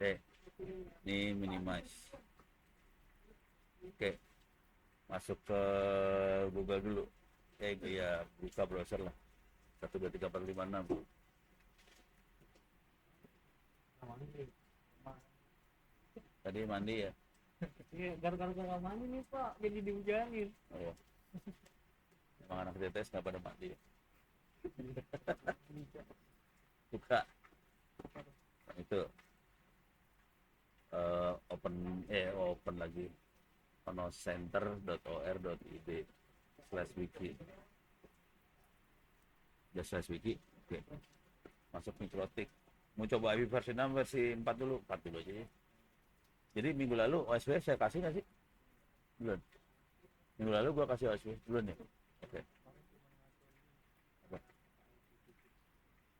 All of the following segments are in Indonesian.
Oke, ini minimize. Oke, masuk ke Google dulu. Ya buka browser lah. 123456. Tadi mandi ya? Iya, gara-gara nggak mandi nih Pak, jadi dihujanin. Oh, ya. Emang anak TTS nggak pada mandi ya? Buka. Nah, itu open lagi. onocenter.or.id/wiki. Ya /wiki. Oke. Masuk mikrotik. Mau coba IP versi 6 versi 4 dulu, 4 dulu aja ya. Jadi minggu lalu OSW saya kasih nggak sih? Belum. Minggu lalu gua kasih OSW belum ya? Oke. Apa?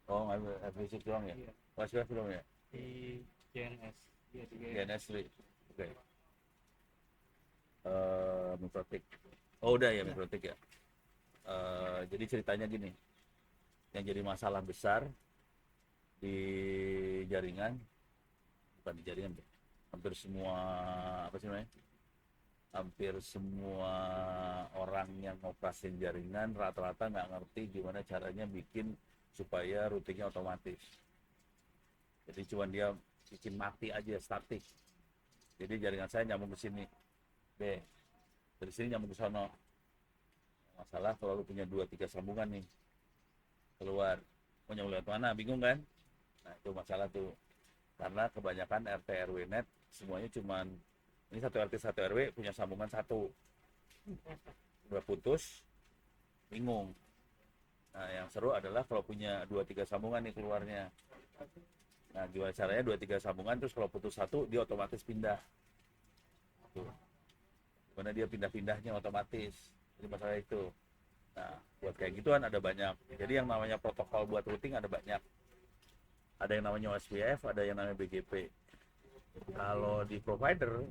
Oh, nggak fisik doang ya? Iya, OSW belum ya? di GNS. Iya, di GNS. GNS 3. Oke. Mikrotik. Oh udah ya mikrotik ya. Jadi ceritanya gini, yang jadi masalah besar di jaringan, bukan di jaringan, hampir semua apa sih namanya? Hampir semua orang yang ngoperasin jaringan rata-rata nggak ngerti gimana caranya bikin supaya routingnya otomatis. Jadi cuman dia bikin mati aja statik. Jadi jaringan saya nyambung ke sini, B. Dari sini nyambung ke sono. Masalah kalau lu punya 2-3 sambungan nih keluar, mau nyambung lewat mana? Bingung kan? Nah itu masalah tuh. Karena kebanyakan RT RW net semuanya cuman ini satu RT satu RW punya sambungan satu, udah putus bingung. Nah yang seru adalah kalau punya 2-3 sambungan nih keluarnya. Nah gimana caranya 2-3 sambungan terus kalau putus satu dia otomatis pindah tuh. Gimana dia pindah-pindahnya otomatis, jadi masalah itu. Nah buat kayak gituan ada banyak, jadi yang namanya protokol buat routing ada banyak. Ada yang namanya OSPF, ada yang namanya BGP. Kalau di provider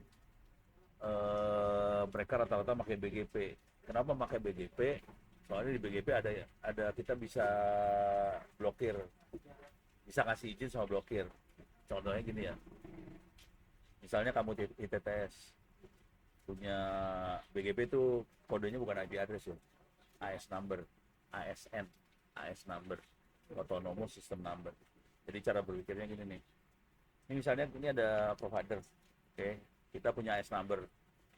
mereka rata-rata pakai BGP. Kenapa pakai BGP? Soalnya di BGP ada kita bisa blokir, bisa kasih izin sama blokir. Contohnya gini ya, misalnya kamu ITTS punya BGP itu kodenya bukan IP address ya, AS number, ASN, AS number, autonomous system number. Jadi cara berpikirnya gini nih. Ini misalnya ini ada provider, oke, kita punya AS number,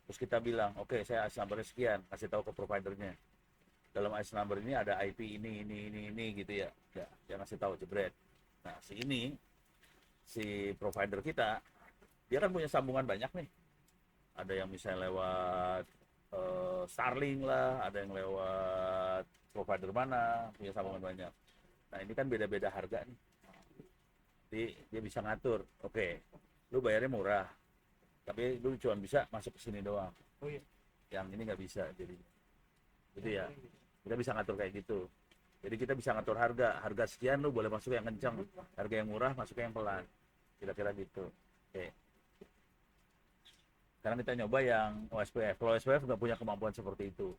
terus kita bilang, oke, saya AS number sekian, kasih tahu ke providernya. Dalam AS number ini ada IP ini gitu ya, ya, dia kasih tahu jebret. Nah, si provider kita, dia kan punya sambungan banyak nih. Ada yang misalnya lewat Starlink lah, ada yang lewat provider mana, punya sambungan banyak. Nah, ini kan beda-beda harga nih. Jadi dia bisa ngatur, oke, lu bayarnya murah, tapi lu cuma bisa masuk ke sini doang. Oh iya. Yang ini nggak bisa, jadi ya kita bisa ngatur kayak gitu. Jadi kita bisa ngatur harga sekian lu boleh masuk yang kencang, harga yang murah masuk yang pelan, kira-kira gitu. Oke. Sekarang kita nyoba yang OSPF. Kalau OSPF nggak punya kemampuan seperti itu.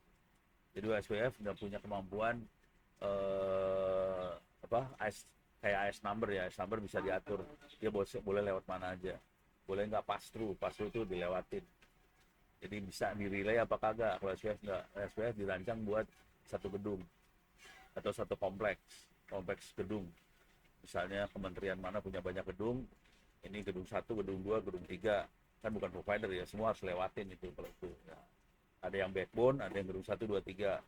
Jadi OSPF nggak punya kemampuan eh, apa AS, kayak AS number ya. AS number bisa diatur. Dia boleh lewat mana aja. Boleh nggak pass through itu dilewatin. Jadi bisa di relay apa kagak. Kalau SPF nggak, SPF dirancang buat satu gedung atau satu kompleks gedung. Misalnya kementerian mana punya banyak gedung, ini gedung 1, gedung 2, gedung 3, kan bukan provider ya, semua harus lewatin itu kalau itu. Ya. Ada yang backbone, ada yang gedung 1, 2, 3.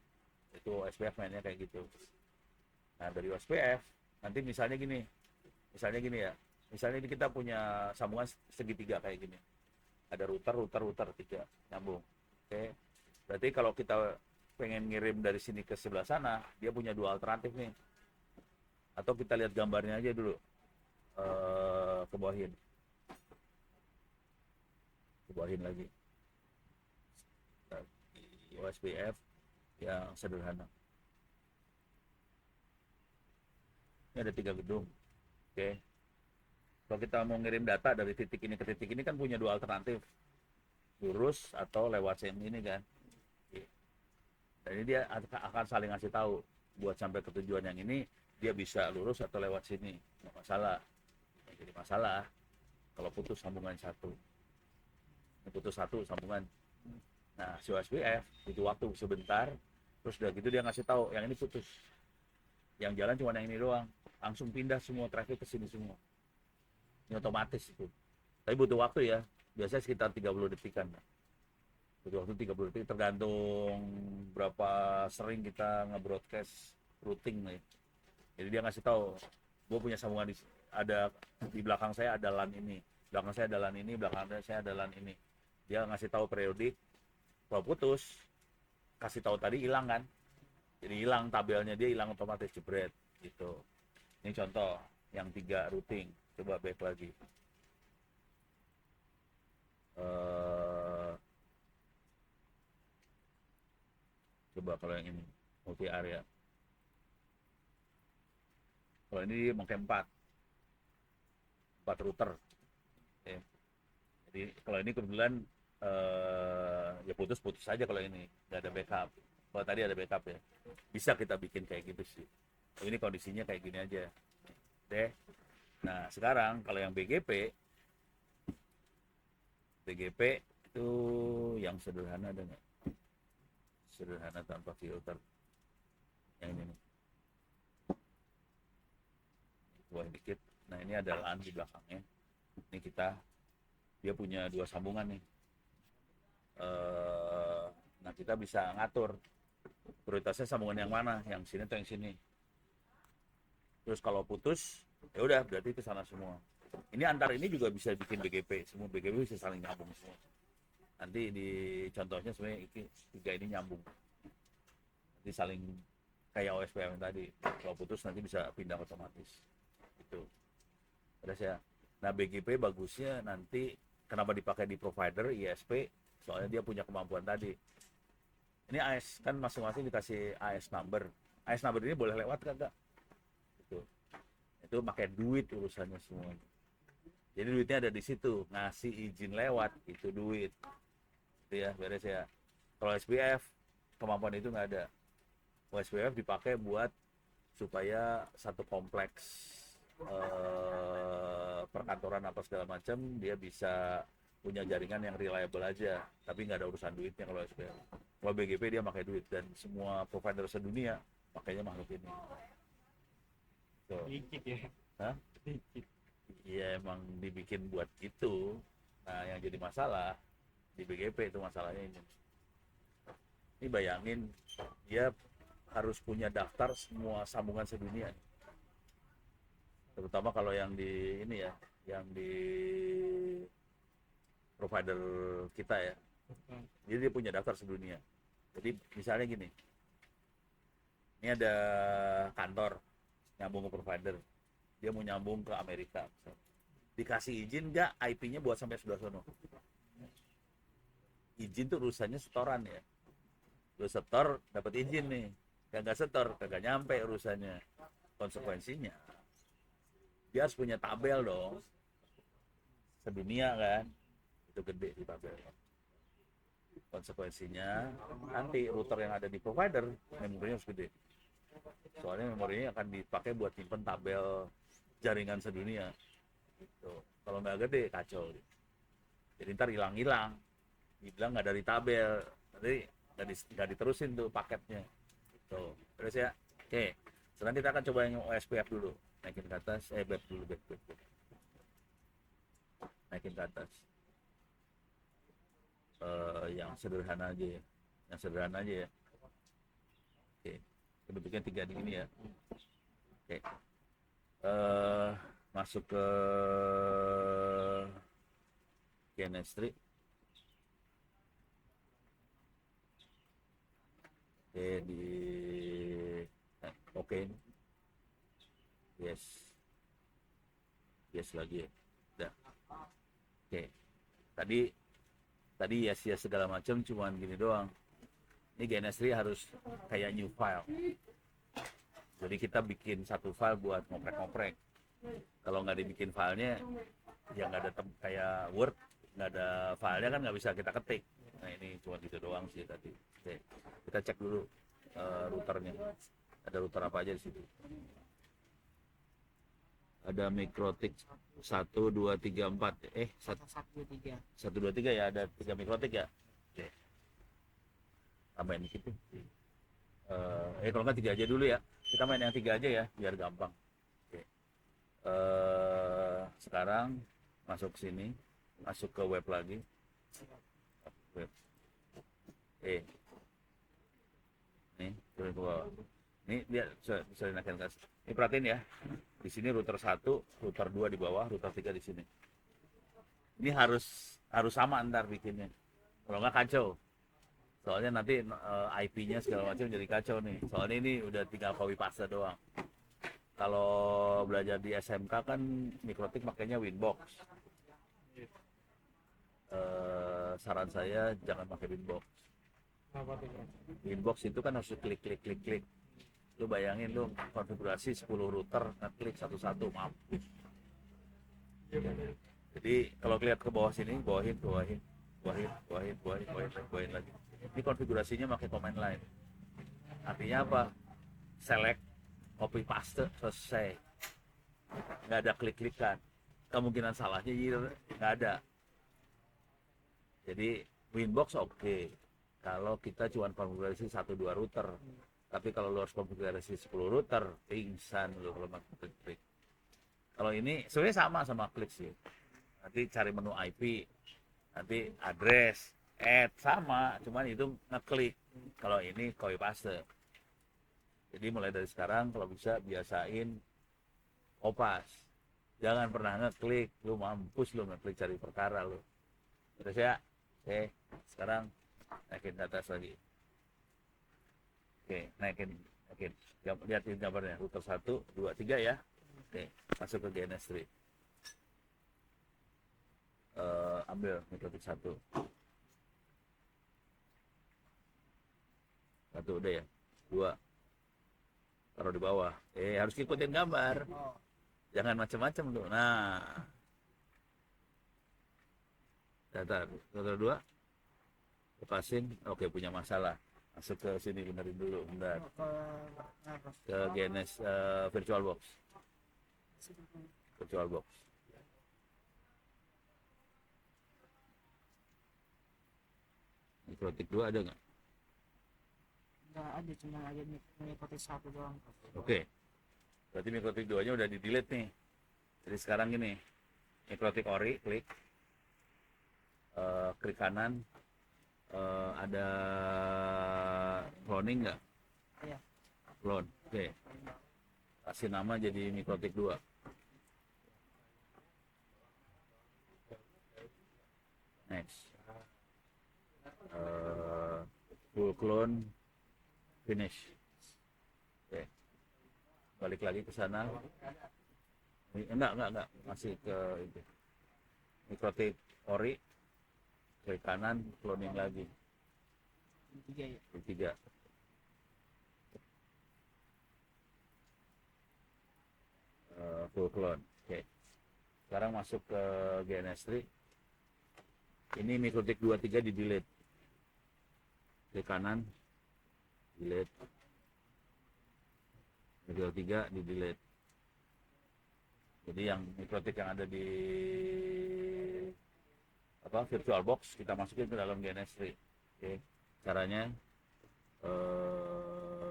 Itu SPF mainnya kayak gitu. Nah dari SPF nanti misalnya gini ya, misalnya ini kita punya sambungan segitiga kayak gini, ada router tiga nyambung. Oke, berarti kalau kita pengen ngirim dari sini ke sebelah sana, dia punya dua alternatif nih. Atau kita lihat gambarnya aja dulu, ke bawahin lagi. Di OSPF yang sederhana. Ini ada 3 gedung. Oke, kalau kita mau ngirim data dari titik ini ke titik ini kan punya dua alternatif, lurus atau lewat sini ini kan. Dan ini dia akan saling ngasih tahu buat sampai ke tujuan yang ini dia bisa lurus atau lewat sini, nggak masalah. Jadi masalah kalau putus sambungan satu, ini putus satu sambungan. Nah si OSPF butuh waktu sebentar, terus udah gitu dia ngasih tahu yang ini putus, yang jalan cuma yang ini doang, langsung pindah semua traffic ke sini semua. Ini otomatis itu, tapi butuh waktu ya, biasanya sekitar 30 detikan. Butuh waktu 30 detik tergantung berapa sering kita nge-broadcast routing nih. Jadi dia ngasih tahu, gue punya sambungan ada di belakang saya ada LAN ini, belakang saya ada LAN ini, belakang saya ada LAN ini. Dia ngasih tahu periodik. Kalau putus, kasih tahu tadi hilang kan, jadi hilang tabelnya, dia hilang otomatis, jebret gitu. Ini contoh yang 3 routing. Coba back lagi. Coba kalau yang ini multi area. Kalau ini pakai 4 router. Oke. Jadi kalau ini kebetulan ya putus saja kalau ini nggak ada backup. Kalau tadi ada backup ya, bisa kita bikin kayak gitu sih. Ini kondisinya kayak gini aja. Oke. Nah sekarang kalau yang BGP itu yang sederhana ada nggak? Sederhana tanpa filter. Yang ini nih. Buah dikit. Nah ini ada LAN di belakangnya. Ini dia punya 2 sambungan nih. Nah kita bisa ngatur prioritasnya sambungan yang mana, yang sini atau yang sini. Terus kalau putus, ya udah berarti ke sana semua. Ini antar ini juga bisa bikin BGP, semua BGP bisa saling nyambung semua. Nanti di contohnya sebenarnya 3 ini nyambung. Nanti saling kayak OSPF tadi. Kalau putus nanti bisa pindah otomatis. Itu. Terus ya. Nah BGP bagusnya nanti kenapa dipakai di provider ISP, soalnya dia punya kemampuan tadi. Ini AS kan masing-masing dikasih AS number. AS number ini boleh lewat kagak? Itu pakai duit urusannya semua. Jadi duitnya ada di situ, ngasih izin lewat itu duit. Itu ya, beres ya. Kalau SPF kemampuan itu nggak ada. SPF dipakai buat supaya satu kompleks perkantoran apa segala macam dia bisa punya jaringan yang reliable aja, tapi nggak ada urusan duitnya kalau SPF. Kalau BGP dia pakai duit dan semua provider sedunia pakainya makhluk ini. So. Dikit ya. Hah? Dikit. Iya emang dibikin buat gitu. Nah yang jadi masalah di BGP itu masalahnya ini. Ini bayangin dia harus punya daftar semua sambungan sedunia. Terutama kalau yang di ini ya, yang di provider kita ya. Jadi dia punya daftar sedunia. Jadi misalnya gini, ini ada kantor nyambung ke provider, dia mau nyambung ke Amerika, dikasih izin nggak IP-nya buat sampai sebelah sono? Izin tuh urusannya setoran ya, lu setor dapat izin nih, kagak setor kagak nyampe urusannya. Konsekuensinya dia harus punya tabel dong, sedunia kan, itu gede di tabel. Konsekuensinya nanti router yang ada di provider memorinya harus gede, soalnya memorinya akan dipakai buat simpen tabel jaringan sedunia gitu. Kalau nggak gede kacau, jadi ntar hilang dibilang nggak dari tabel, nanti nggak diterusin tuh paketnya tuh. Terus ya, oke, sekarang kita akan coba yang OSPF dulu, naikin ke atas, back dulu, back. Naikin ke atas. Yang sederhana aja ya, oke, bentuknya 3 di ini ya. Oke, masuk ke chemistry. Oke, oke, yes lagi ya, udah. Oke, tadi yes segala macam cuman gini doang. Ini GNS3 harus kayak new file, jadi kita bikin satu file buat ngoprek. Kalau nggak dibikin filenya ya nggak ada kayak Word, nggak ada filenya kan nggak bisa kita ketik. Nah ini cuma gitu doang sih tadi. Oke, kita cek dulu routernya, ada router apa aja di situ. Ada mikrotik 1 2 3 4. 1, 2, 3. 1 2 3 ya, ada 3 mikrotik ya. Oke. Tambahin dikit tuh. Kalau nggak 3 aja dulu ya. Kita main yang 3 aja ya, biar gampang. Oke. Sekarang masuk sini, masuk ke web lagi. Web. Nih, turun ke bawah. Ini dia bisa dinaikkan ke. Ini perhatiin ya. Di sini router 1, router 2 di bawah, router 3 di sini. Ini harus sama ntar bikinnya. Kalau nggak kacau. Soalnya nanti IP-nya segala macam jadi kacau nih. Soalnya ini udah tinggal copy paste doang. Kalau belajar di SMK kan mikrotik makanya Winbox. Saran saya jangan pakai Winbox. Apa tuh? Winbox itu kan harus klik klik klik klik. Lu bayangin lu konfigurasi 10 router ngeklik satu-satu, mampus. Jadi kalau lihat ke bawah sini, bawahin lagi. Ini konfigurasinya pakai command line. Artinya apa? Select, copy paste, selesai. Nggak ada klik-klikan. Kemungkinan salahnya nggak ada. Jadi Winbox oke. Kalau kita cuma konfigurasi 1-2 router. Tapi kalau lu harus konfigurasi 10 router, pingsan lu kalau pakai klik. Kalau ini sebenarnya sama klik sih. Nanti cari menu IP, nanti address, add sama, cuman itu ngeklik. Kalau ini copy paste. Jadi mulai dari sekarang kalau bisa biasain kopas. Jangan pernah ngeklik, lu mampus lu ngeklik cari perkara lu. Terus ya, oke, sekarang naikin ke atas lagi. Oke, naikin. Lihat gambarnya, router 1, 2, 3 ya. Oke, masuk ke GNS3. Ambil mikrotik 1. 1 udah ya. 2. Taruh di bawah. Harus ikutin gambar. Jangan macam-macam tuh. Nah. Datar. Router 2. Lepasin. Oke, punya masalah. Masuk ke sini, benerin dulu, bentar. Ke GNS VirtualBox. Mikrotik 2 ada nggak? Nggak ada, cuma ada mikrotik 1 doang. Oke. Berarti mikrotik 2-nya udah di delete nih. Jadi sekarang gini, mikrotik ori, klik kanan, ada cloning nggak? Iya. Clone. Oke. Kasih nama jadi mikrotik 2. Next. Full clone, finish. Oke. Balik lagi ke sana. Enggak. Masih ke itu. Mikrotik ori, klik kanan, cloning lagi. 3 ya. 3. Full clone. Oke. Sekarang masuk ke GNS3. Ini mikrotik 23 di delete. Klik kanan, delete. Mikrotik 3 di delete. Jadi yang mikrotik yang ada di VirtualBox kita masukin ke dalam GNS3. Oke. Caranya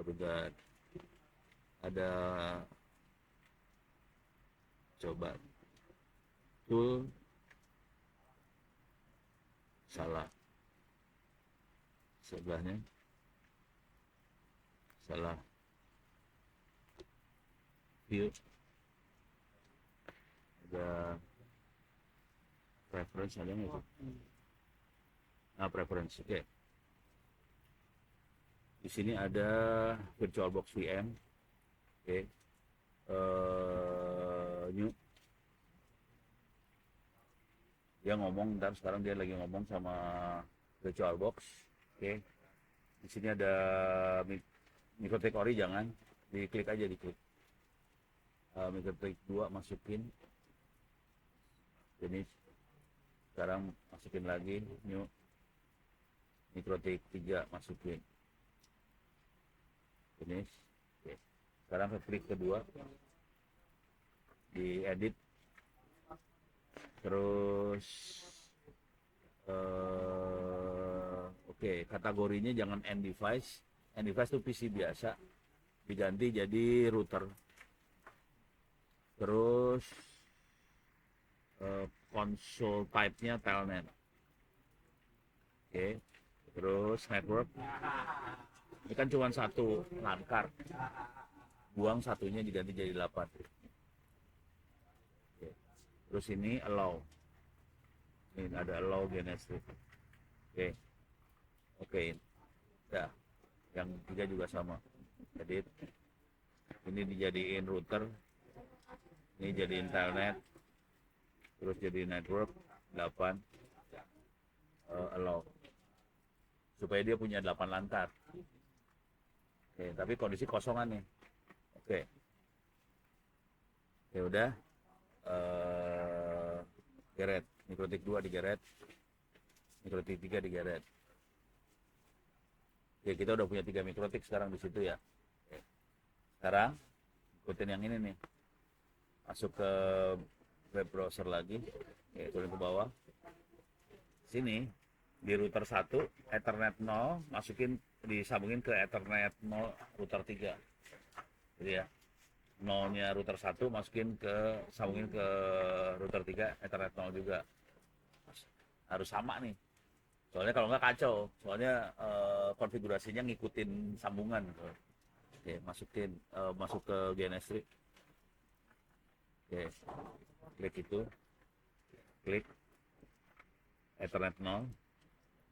bentar. Ada coba tool salah sebelahnya salah view ada preference ada nggak sih? Preference oke. Di sini ada VirtualBox VM. Oke. New. Dia ngomong, ntar sekarang dia lagi ngomong sama VirtualBox. Oke. Di sini ada mikrotik ori, jangan diklik aja, diklik. Mikrotik 2 masukin. Jadi sekarang masukin lagi new. Mikrotik 3 masukin. Finish. Oke. Sekarang ke klik kedua. diedit. Terus oke, kategorinya jangan end device. End device itu PC biasa, diganti jadi router. Terus console type-nya telnet. Oke, terus network. Ini kan cuma satu LAN card. Buang satunya diganti jadi 8. Oke. Terus ini allow. Ini ada allow GNS3. Oke. Oke. Ya. Yang 3 juga sama. Edit. Ini dijadiin router. Ini jadiin telnet. Terus jadi network 8. Allow. Supaya dia punya 8 LAN card. Oke, tapi kondisi kosongan nih. Oke. Ya udah. Geret. Mikrotik 2 digeret. Mikrotik 3 digeret. Ya, kita udah punya 3 mikrotik sekarang di situ ya. Oke. Sekarang ikutin yang ini nih. Masuk ke web browser lagi. Oke, turun ke bawah. Sini di router 1 Ethernet 0 masukin, disambungin ke Ethernet 0 router 3. Jadi ya, 0-nya router 1 sambungin ke router 3 Ethernet 0 juga. Harus sama nih. Soalnya kalau nggak kacau. Soalnya konfigurasinya ngikutin sambungan. Oke, masuk ke GNS3. Oke, klik itu. Klik Ethernet 0.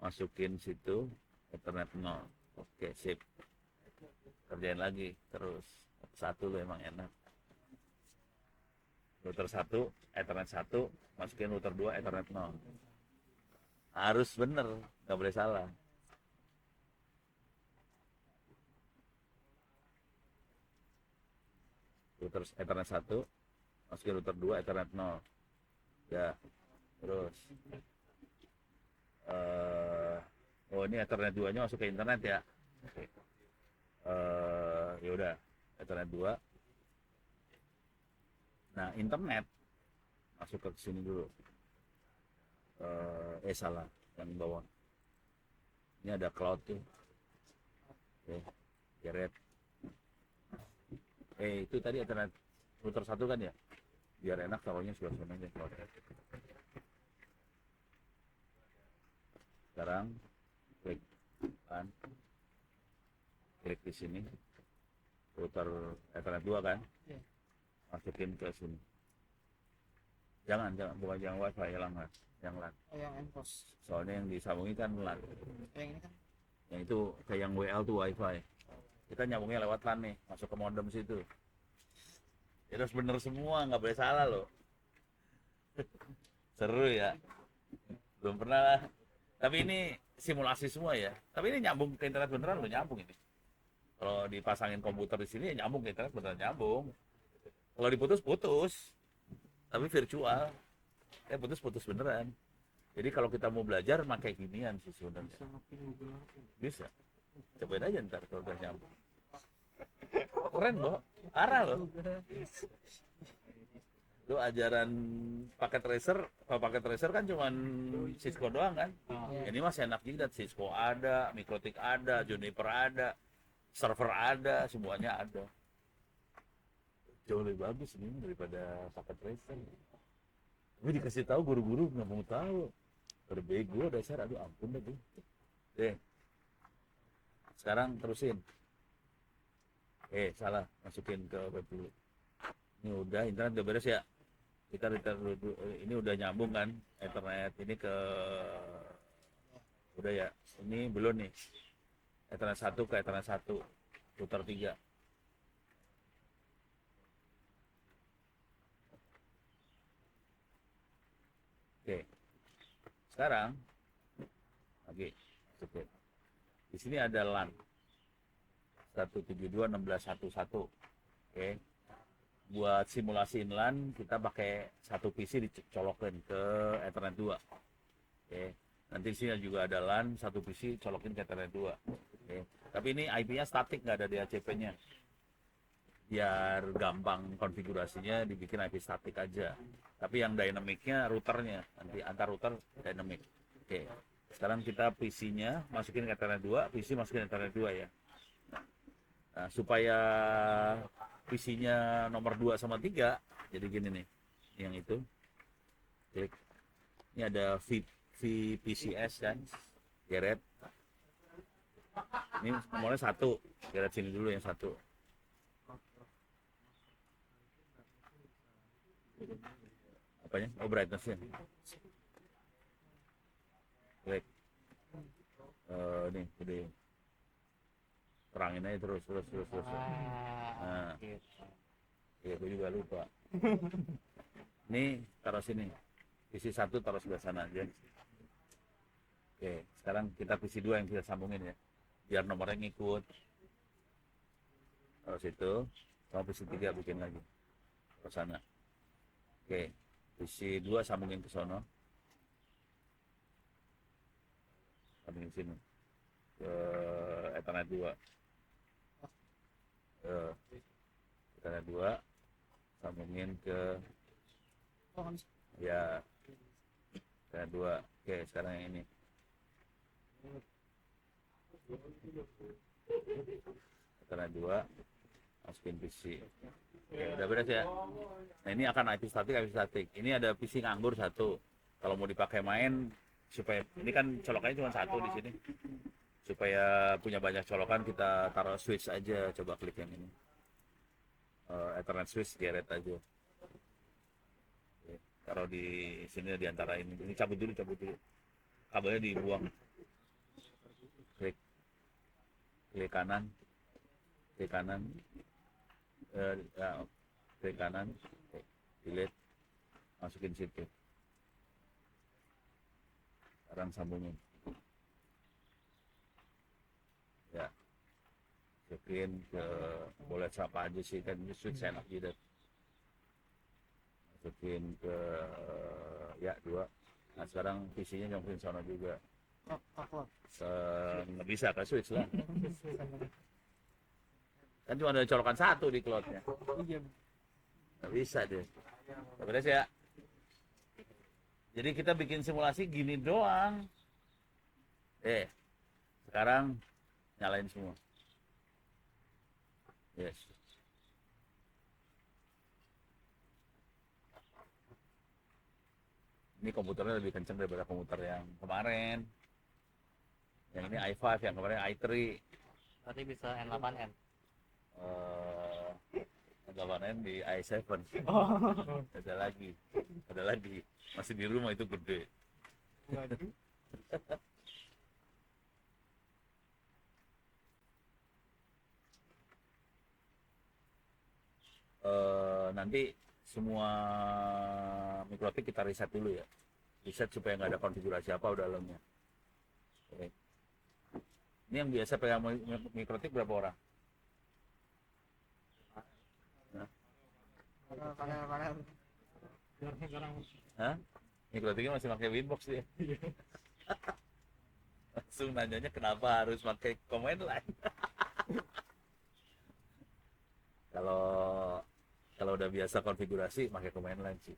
Masukin situ Ethernet 0. Oke, sip. Kerjain lagi terus. Satu lo emang enak. Router 1 Ethernet 1 masukin router 2 Ethernet 0. Harus bener, nggak boleh salah. Router Ethernet 1 masukin router 2 Ethernet 0. Ya, terus oh ini Ethernet 2 nya masuk ke internet ya. Oke. Ya udah, Ethernet 2. Nah, internet masuk ke sini dulu. Salah, yang bawah. Ini ada cloud tuh. Oke, geret. Itu tadi Ethernet router 1 kan ya? Biar enak taruhnya sebelah sana aja cloud. Sekarang klik kan, klik di sini router Ethernet 2 kan, masukin ke sini. Jangan bukan yang wifi, yang LAN. Yang enforce. Soalnya yang disambungin kan LAN. Yang ini kan. Yang itu kayak yang WL tuh wifi. Kita nyambungnya lewat LAN nih, masuk ke modem situ. Ya, terus bener semua, nggak boleh salah loh. Seru ya. Belum pernah lah. Tapi ini simulasi semua ya. Tapi ini nyambung ke internet beneran loh, nyambung ini. Kalau dipasangin komputer di sini ya nyambung ke internet beneran nyambung. Kalau diputus-putus. Tapi virtual. Putus-putus beneran. Jadi kalau kita mau belajar pakai ginian sih sebenarnya. Bisa. Cobain aja ntar kalau udah nyambung. Keren loh. Arah loh. Itu ajaran paket tracer kan cuman Cisco doang kan. Ini masih enak juga, Cisco ada, Mikrotik ada, Juniper ada, server ada, semuanya ada. Jauh lebih bagus ini daripada paket tracer. Gue dikasih tahu guru-guru nggak mau tahu. Berbego dasar, aduh ampun deh gue. Sekarang terusin. Salah, masukin ke web dulu. Ini udah, internet udah beres ya. Kita ini udah nyambung kan Ethernet ini ke, udah ya, ini belum nih, Ethernet 1 ke Ethernet 1 router 3. Oke, sekarang lagi di sini ada LAN 172.16.11. Oke, buat simulasi LAN kita pakai satu PC dicolokin ke Ethernet 2. Oke. Nanti di sini juga ada LAN satu PC colokin ke Ethernet 2. Oke. Tapi ini IP-nya statik, nggak ada DHCP-nya. biar gampang konfigurasinya dibikin IP statik aja. Tapi yang dynamicnya routernya, nanti antar router dynamic. Oke, sekarang kita PC-nya masukin ke Ethernet 2, PC masukin ke Ethernet 2 ya. Nah, supaya PC-nya nomor 2 sama 3, jadi gini nih, yang itu, klik. Ini ada VPCS kan, geret. Ini nomornya 1, geret sini dulu yang 1. Apanya? Oh, brightness-nya. Klik. Nih, gede. Terangin aja terus. Nah, Gitu. ya gue juga lupa. Nih, taruh sini. PC 1 taruh sebelah sana aja. Oke, sekarang kita PC 2 yang kita sambungin ya. Biar nomornya ngikut. Taruh situ. Sama PC 3 bikin lagi. Ke sana. Oke, PC 2 sambungin ke sono. Sambungin sini. Ke Ethernet 2. Ethernet 2 sambungin ke ya Ethernet 2. Oke, sekarang yang ini. Ethernet 2 masukin PC. Oke, udah beres ya. Nah, ini akan IP statik. Ini ada PC nganggur 1. Kalau mau dipakai main, supaya ini kan colokannya cuma 1 di sini. Supaya punya banyak colokan, kita taruh switch aja. Coba klik yang ini. Ethernet switch, geret aja. Oke, taruh di sini di antara ini. Ini cabut dulu. Kabelnya dibuang. Klik kanan. Klik kanan. Klik kanan. Delete. Masukin situ. Sekarang sambungin. Ya. Masukin ke, boleh siapa aja sih, kan ini switch enak gitu. Masukin ke ya 2. Nah, sekarang PC-nya nyamperin sana juga. Nggak bisa ke switch lah. Kan cuma ada colokan 1 di cloudnya. Iya. Nggak bisa deh. Beres ya. Jadi kita bikin simulasi gini doang. Sekarang nyalain semua. Yes. Ini komputernya lebih kenceng daripada komputer yang kemarin. Yang ini i5, yang kemarin i3. Berarti bisa N8N. N8N di i7. Oh. Ada lagi. Masih di rumah itu gede. Waduh. Nanti semua mikrotik kita reset dulu ya. Reset supaya nggak ada konfigurasi apa udah dalamnya. Oke. Ini yang biasa pegang mikrotik berapa orang? Panel. Hah? Mikrotiknya masih pakai Winbox dia. Langsung nanyanya kenapa harus pakai command line? Kalau udah biasa konfigurasi pakai command line sih.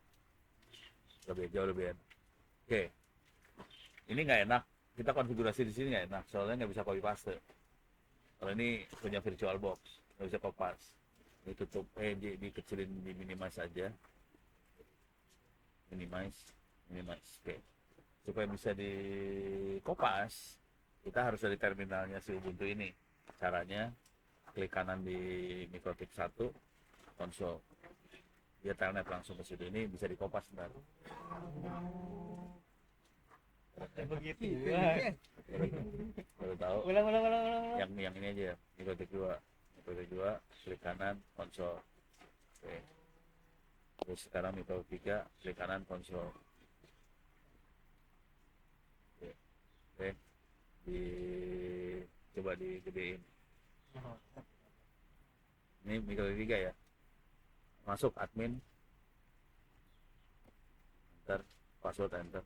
Jauh lebih enak. Oke. Ini nggak enak. Kita konfigurasi di sini nggak enak. Soalnya nggak bisa copy paste. Kalau ini punya VirtualBox, nggak bisa copy paste. Ini tutup, dikecilin, di minimize aja. Minimize. Oke. Supaya bisa di kopas, kita harus dari terminalnya si Ubuntu ini. Caranya klik kanan di mikrotik 1, konsol. Dia telnet langsung ke situ. Ini bisa dikopas ntar. Begitu ya. Baru tahu. Ulang. Yang ini aja, mikrotik 2. Mikrotik 2, klik kanan, konsol. Oke. Terus sekarang mikrotik 3, klik kanan, konsol. Oke. Coba digedein. Ini mikrotik 3 ya. Masuk admin. Enter, password enter.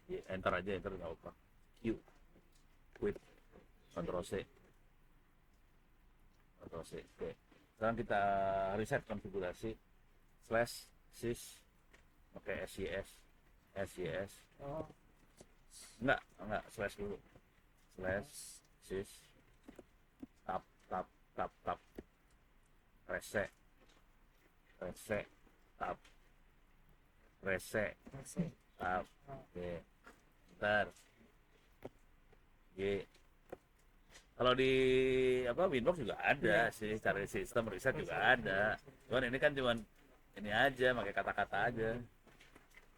Enter aja, enter nggak apa. Q, quit, Ctrl C. Ctrl C. Oke. Sekarang kita reset konfigurasi slash sys pakai SYS Oh, enggak slash dulu slash sys tab tab tab tab reset reset tab reset masih. tab. Oke, ntar G. Kalau di Windows juga ada sih, cari sistem reset juga ada. Cuman ini kan cuman ini aja, pakai kata-kata aja.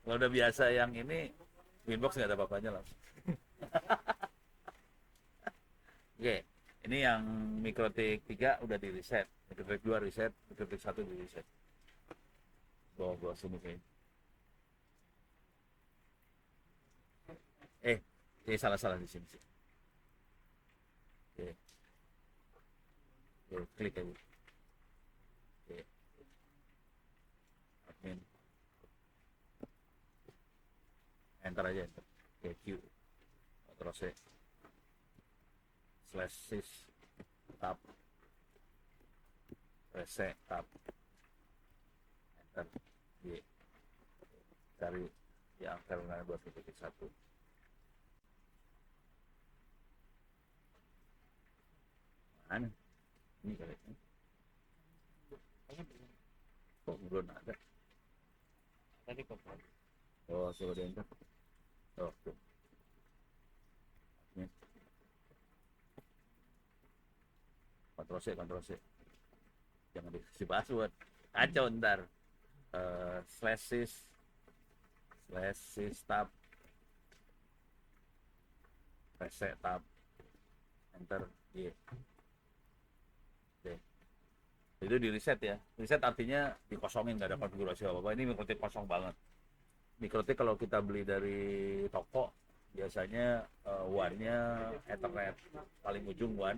Kalau udah biasa yang ini, Winbox nggak ada apa-apanya lah. Oke, ini yang Mikrotik 3 udah di reset, Mikrotik 2 reset, Mikrotik 1 di reset. Bawa sini kayaknya. Salah di sini sih. Oke, klik aja. Oke, admin, enter aja, enter. Oke, Q, terus slash sys tab reset tab enter Y, cari yang terminal buat titik 1. Mana ini kali ini kok belum ada. Tadi kok. Coba di enter. Tuh. Ini Ctrl C jangan dikasih password, kacau ntar. Slash sys tab reset tab enter Y. Oke, itu di reset ya. Reset artinya dikosongin, nggak ada konfigurasi apa-apa. Ini Mikrotik kosong banget. Mikrotik kalau kita beli dari toko biasanya WAN-nya Ethernet paling ujung WAN,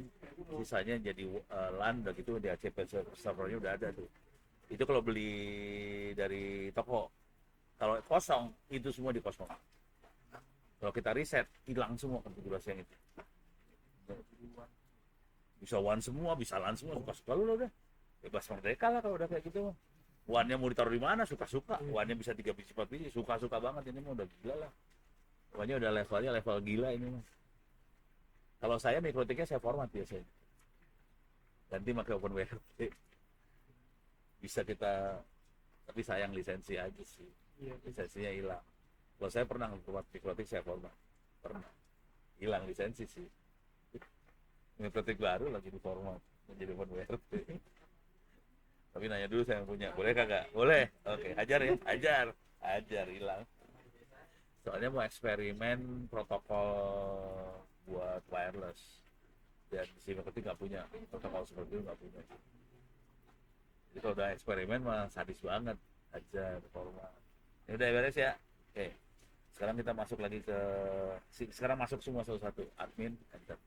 sisanya jadi LAN, udah gitu di DHCP servernya udah ada tuh. Itu kalau beli dari toko. Kalau kosong itu semua dikosong. Kalau kita reset hilang semua konfigurasi yang itu. Bisa WAN semua, bisa LAN semua, suka-suka lu udah. Bebas merdeka lah kalau udah kayak gitu. WAN-nya mau ditaruh di mana suka-suka. WAN-nya bisa 3 biji 4 biji, suka-suka banget. Ini mah udah gila lah. Pokoknya udah levelnya level gila ini mah. Kalau saya Mikrotiknya saya format biasanya. Ganti pakai OpenWRT. Bisa kita, tapi sayang lisensi aja sih. Iya. Lisensinya hilang. Kalau saya pernah buat Mikrotik saya format. Pernah. Hilang lisensi sih. Mikrotik baru lagi di format menjadi OpenWRT. Tapi nanya dulu saya punya, boleh kagak? Boleh. Oke, ajar ya, ajar hilang. Soalnya mau eksperimen protokol buat wireless. Dan si Mikrotik nggak punya protokol seperti itu, nggak punya. Jadi kalau udah eksperimen mah sadis banget, ajar format. Ini udah beres ya. Oke. Sekarang kita masuk lagi ke, sekarang masuk semua satu-satu. Admin, enter.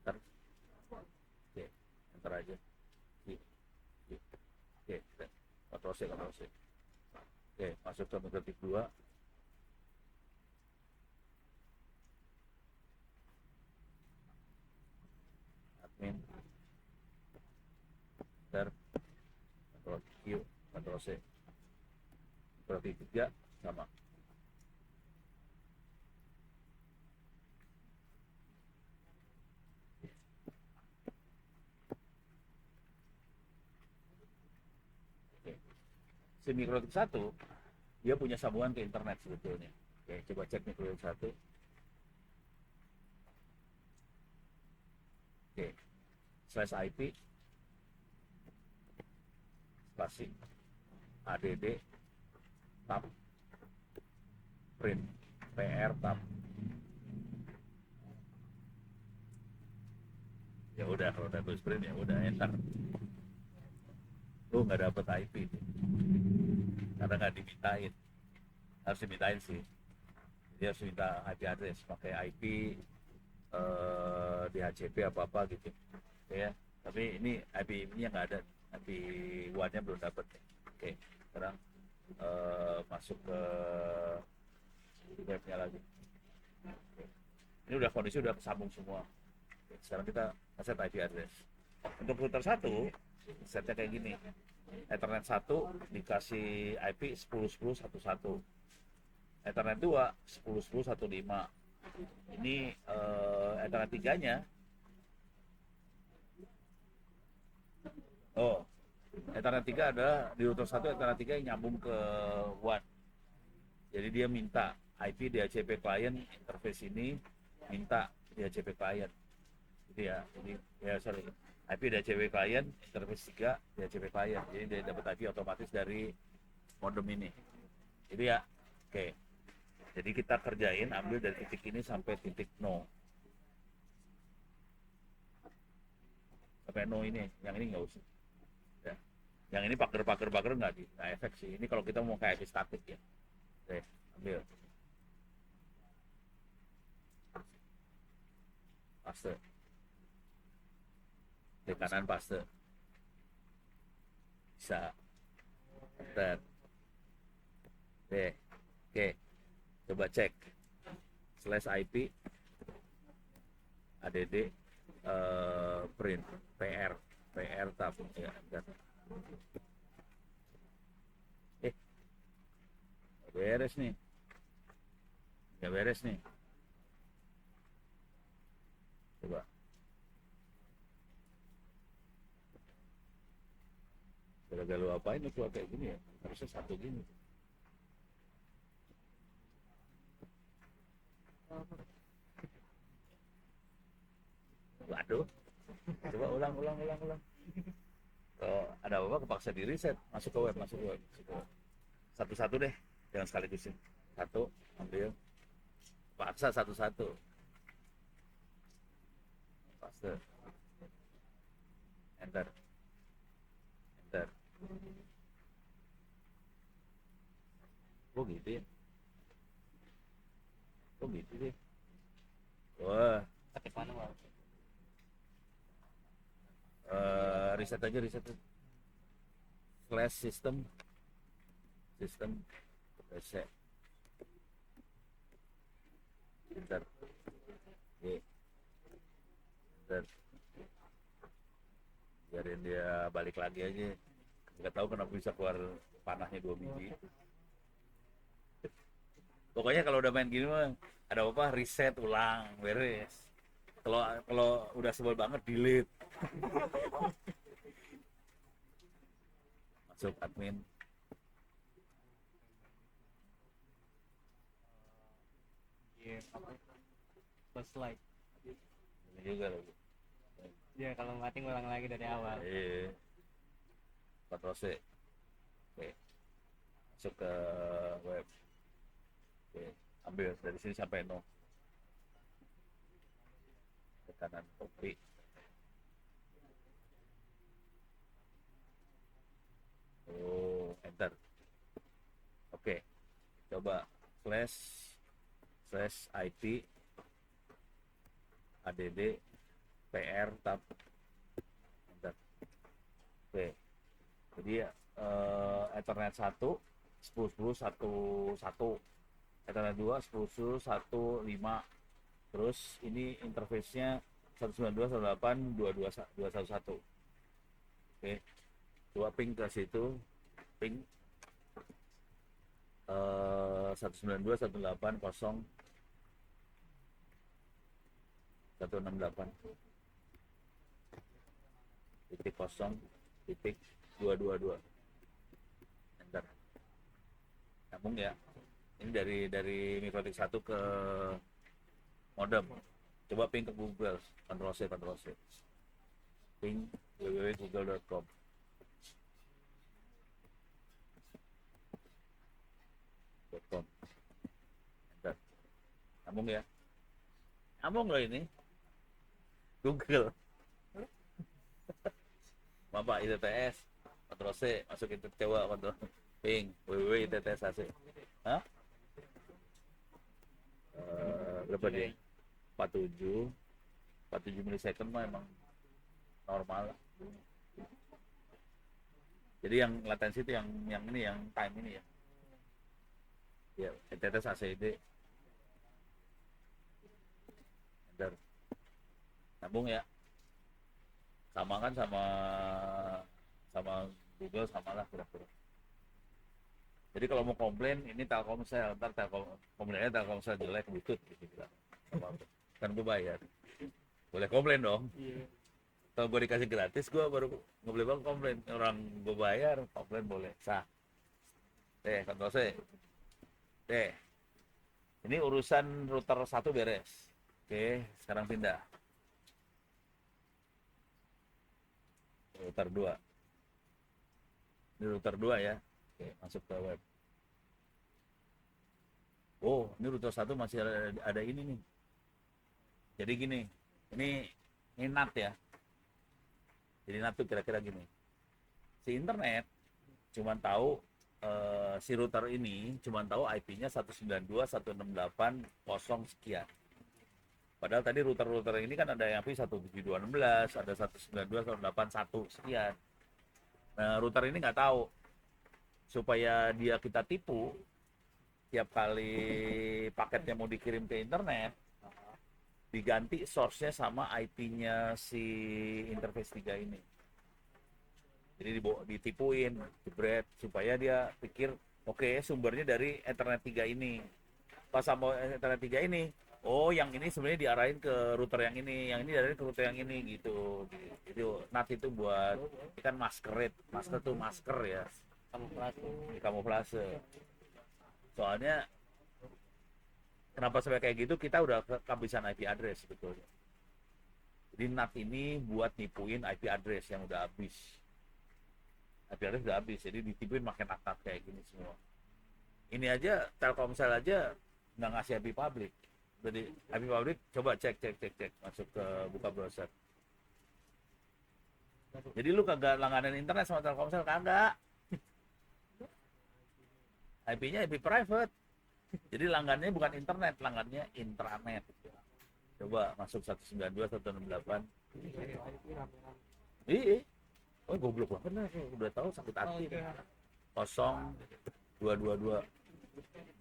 Enter. Oke, enter aja. Oke, Ctrl C. Oke, masuk ke Mikrotik 2. Admin, enter. Ctrl Q, Ctrl C. Mikrotik 3 sama. Si Mikrotik 1 dia punya sambungan ke internet sebetulnya. Oke, coba cek Mikrotik 1. Oke, /IP spasi add tab print pr tab. Ya udah, kalau udah tulis print ya udah enter. Lu nggak dapet IP itu karena nggak dimintain. Harus dimintain sih, dia harus minta IP address pakai IP DHCP apa gitu ya. Tapi ini IP nya nggak ada, IP WAN-nya belum dapat. Oke, sekarang masuk ke webnya lagi. Oke. Ini udah kondisi udah kesambung semua. Sekarang kita set IP address. Untuk router 1 setnya kayak gini. Ethernet 1 dikasih IP 10.10.11. Ethernet 2 10.10.15. Ini Ethernet 3-nya. Oh, Ethernet 3 adalah di router 1 Ethernet 3 yang nyambung ke WAN. Jadi dia minta IP DHCP client interface ini minta DHCP client. Jadi sorry. IP DHCP client interface 3 DHCP client. Jadi dia dapat IP otomatis dari modem ini. Jadi ya, oke. Jadi kita kerjain ambil dari titik ini sampai titik no. Sampai no ini, yang ini nggak usah. Ya. Yang ini pagar nggak efek sih. Ini kalau kita mau kayak IP statik ya. Oke, ambil. Paste. Di kanan paste. Bisa. Enter. Oke. Coba cek. /IP add print PR tab ya. Beres nih. Nggak beres nih. Coba. Gara-gara lu apain lu keluar kayak gini ya? Harusnya satu gini. Waduh. Coba ulang. Kalau ada apa-apa kepaksa di reset. Masuk ke web. Satu-satu deh. Jangan sekaligus. Satu, ambil. Paksa satu-satu. Paste. Enter. Oh gitu ya. Oh gitu deh. Wah. Ketik manual. Reset aja. /system reset. Enter. Oke. Enter. Biarin dia balik lagi aja. Nggak tahu kenapa bisa keluar panahnya 2 biji. Pokoknya kalau udah main gini mah ada apa reset ulang beres. Kalau udah sebel banget delete. Masuk admin. Plus slide. Ini juga lagi. Ya kalau mati ngulang lagi dari awal. Iya. Ctrl C. Oke. Masuk ke web. Oke. Ambil dari sini sampai no. Ke kanan copy. Oh, enter. Oke. Coba /IP add PR tab enter. Oke. Jadi Ethernet 1 10.10.1.1, Ethernet 2 10.10.1.5. Terus ini interface-nya 192.168.2.2.1. Oke. Coba ping ke situ. Ping 192.168.0.168 titik 0.222. Enter. Nyambung ya. Ini dari mikrotik 1 ke modem. Coba ping ke Google. Ctrl C. Ping www.google.com. Enter. Nyambung ya. Nyambung loh ini. Google. Bapak ITTS. Ctrl C. Masukin ke coba Ctrl ping www.ITTS.ac. Hah? Berapa dia? 47 milisecond mah emang normal. Jadi yang latensi itu yang ini, yang time ini ya. Ya, ITTS ACD. Enter. Nyambung ya. Sama kan sama Google sama lah kira-kira. Jadi kalau mau komplain ini Telkomsel, ntar komplainnya Telkomsel jelek butut gitu bilang. Kan gue bayar. Boleh komplain dong. Iya. Kalau gue dikasih gratis gue baru nggak boleh bang komplain. Orang gue bayar komplain boleh sah. Kontrol C. Deh. Ini urusan router 1 beres. Oke, sekarang pindah. Router 2. Ini router 2 ya. Oke, masuk ke web. Oh, ini router 1 masih ada ini nih. Jadi gini, ini NAT ya. Jadi NAT tuh kira-kira gini. Si internet cuman tahu si router ini cuman tahu IP-nya 192.168.0 sekian. Padahal tadi router-router ini kan ada yang IP 172.16, ada 192.168.1 sekian. Nah, router ini nggak tahu. Supaya dia kita tipu, tiap kali paketnya mau dikirim ke internet, diganti source-nya sama IP-nya si interface 3 ini. Jadi ditipuin, jebret, supaya dia pikir, oke, sumbernya dari Ethernet 3 ini. Pas sama Ethernet 3 ini, oh yang ini sebenarnya diarahin ke router yang ini diarahin ke router yang ini gitu. Itu NAT itu buat kan masquerade, masker tuh masker ya. Kamuflase. Soalnya kenapa sampai kayak gitu, kita udah kehabisan IP address sebetulnya. Jadi NAT ini buat nipuin IP address yang udah habis. IP address udah habis, jadi ditipuin makin NAT kayak gini semua. Ini aja Telkomsel aja nggak ngasih IP public. Jadi IP public coba cek masuk ke buka browser. Jadi lu kagak langganan internet sama Telkomsel, kagak. IP-nya IP private. Jadi langganannya bukan internet, langganannya intranet. Coba masuk 192.168. Iya. Oh, goblok banget lah, udah tahu sakit hati. 0222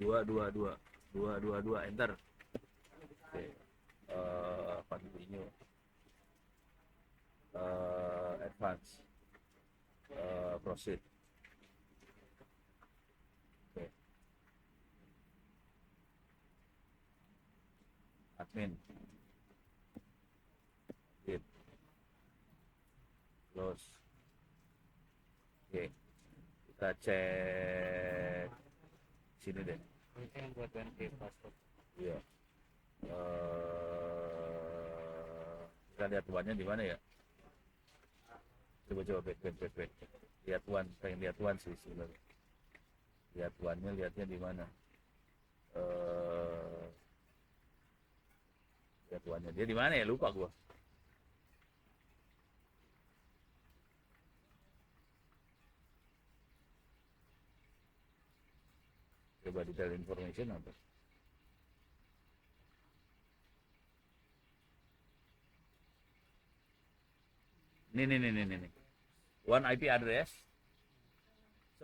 222 enter. Oke. Continue. Advance. Proceed. Oke. Admin. Hit. Close. Oke. Kita cek sini deh. Ini yang buat ganti password. Iya. Kita lihat tuannya di mana ya? Coba back. Lihat tuan, pengen lihat tuan sih sebenarnya. Lihat tuannya, lihatnya di mana? Lihat tuannya dia di mana ya? Lupa gua. Coba detail information apa? Nih. One IP address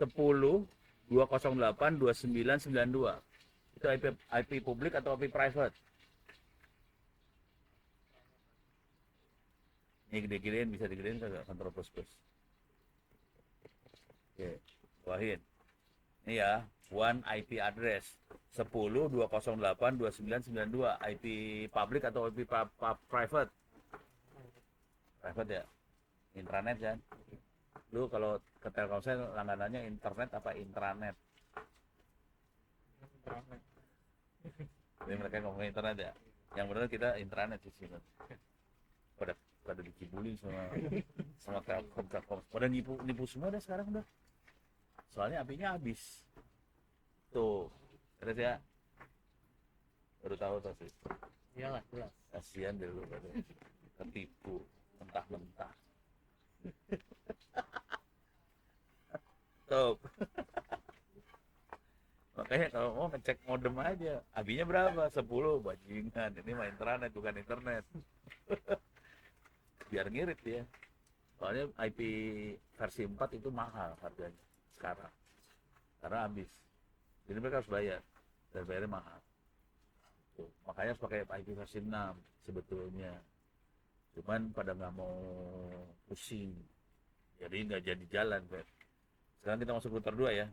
10.208.2992. Itu IP publik atau IP private? Ini gede-gedein, bisa digedein kagak kontrol plus. Oke, bawahin. Ini ya, one IP address 10.208.2992. IP public atau IP private? Private ya. Intranet kan. Lu kalau ke Telkomsel langganannya internet apa intranet? Jadi mereka ngomongin internet ya. Yang benar kita intranet di sini. Pada dikibulin sama Telkom. Pada nipu semua dah sekarang udah. Soalnya apinya habis. Tuh, terus ya. Baru tahu tuh sih. Iyalah, jelas. Kasihan deh lu pada ketipu mentah-mentah. Top. Makanya kalau mau ngecek modem aja, abinya berapa? 10, bajingan. Ini mah intranet bukan internet. Biar ngirit ya. Soalnya IP versi 4 itu mahal harganya sekarang. Karena habis. Jadi mereka harus bayar. Dan bayarnya mahal. Tuh. Makanya harus pakai IP versi 6 sebetulnya. cuman pada nggak mau pusing, jadi nggak jadi jalan, Beb. Sekarang kita masuk router 2 ya.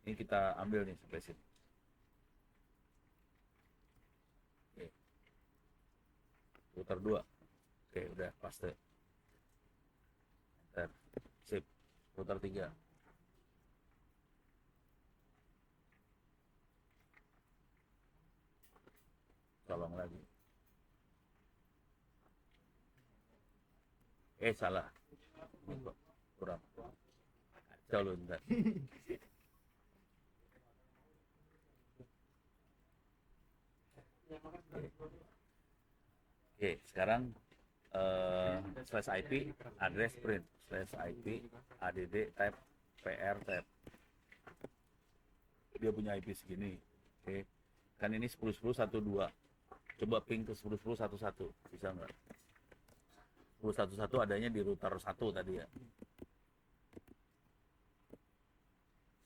Ini kita ambil nih sampai sini. Oke. Router 2. Oke, udah paste. Enter. Sip. Router 3. Tolong lagi. Salah. Ini kok kurang. Kacau lu ntar. Oke, sekarang slash IP address print slash IP add tab pr tab. Dia punya IP segini. Oke, kan ini 10.10.1.2. Coba ping ke 10.10.1.1, bisa nggak? 10.1.1 adanya di router 1 tadi ya.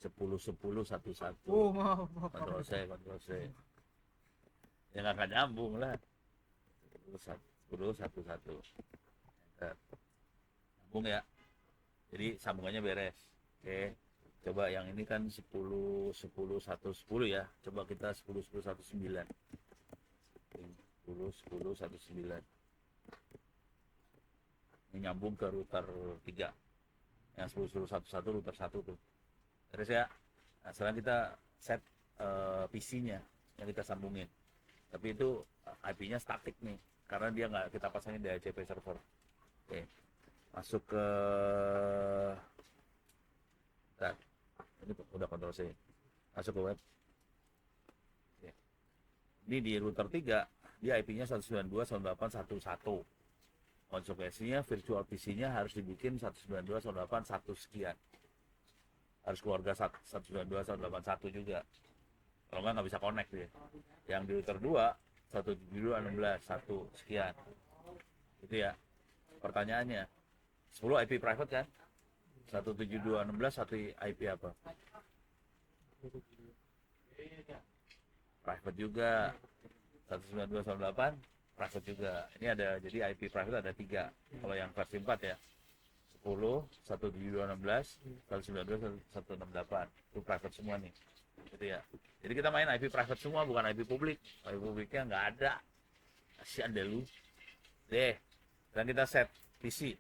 10.10.1.1. Oh, maaf. Kontrol C. Ya nggak akan nyambung lah. 10.1.1. Enter. Nyambung ya. Jadi sambungannya beres. Oke. Coba yang ini kan 10.10.1.10 ya. Coba kita 10.10.1.9. 10.10.1.9. Ini nyambung ke router 3. Yang 10.10.1.1 router 1 tuh. Terus ya. Nah, sekarang kita set PC-nya yang kita sambungin. Tapi itu IP-nya statik nih, karena dia nggak kita pasangin di DHCP server. Oke, masuk ke Bentar. Ini udah kontrol C. Masuk ke web. Oke. Ini di router 3, dia IP-nya 192.168.1.1. Konsekuensinya virtual PC-nya harus dibikin 192.168.1 sekian. Harus keluarga 192.168.1 juga. Kalau nggak bisa connect dia. Yang di router 2 172.16.1 sekian. Itu ya. Pertanyaannya, 10 IP private kan? 172.16 satu IP apa? Private juga. 192.168 private juga. Ini ada, jadi IP private ada 3. Kalau yang versi 4 ya. 10, 172.16, 192.168. Itu private semua nih. Gitu ya. Jadi kita main IP private semua, bukan IP publik. IP publiknya nggak ada. Kasihan deh lu. Deh, dan kita set PC.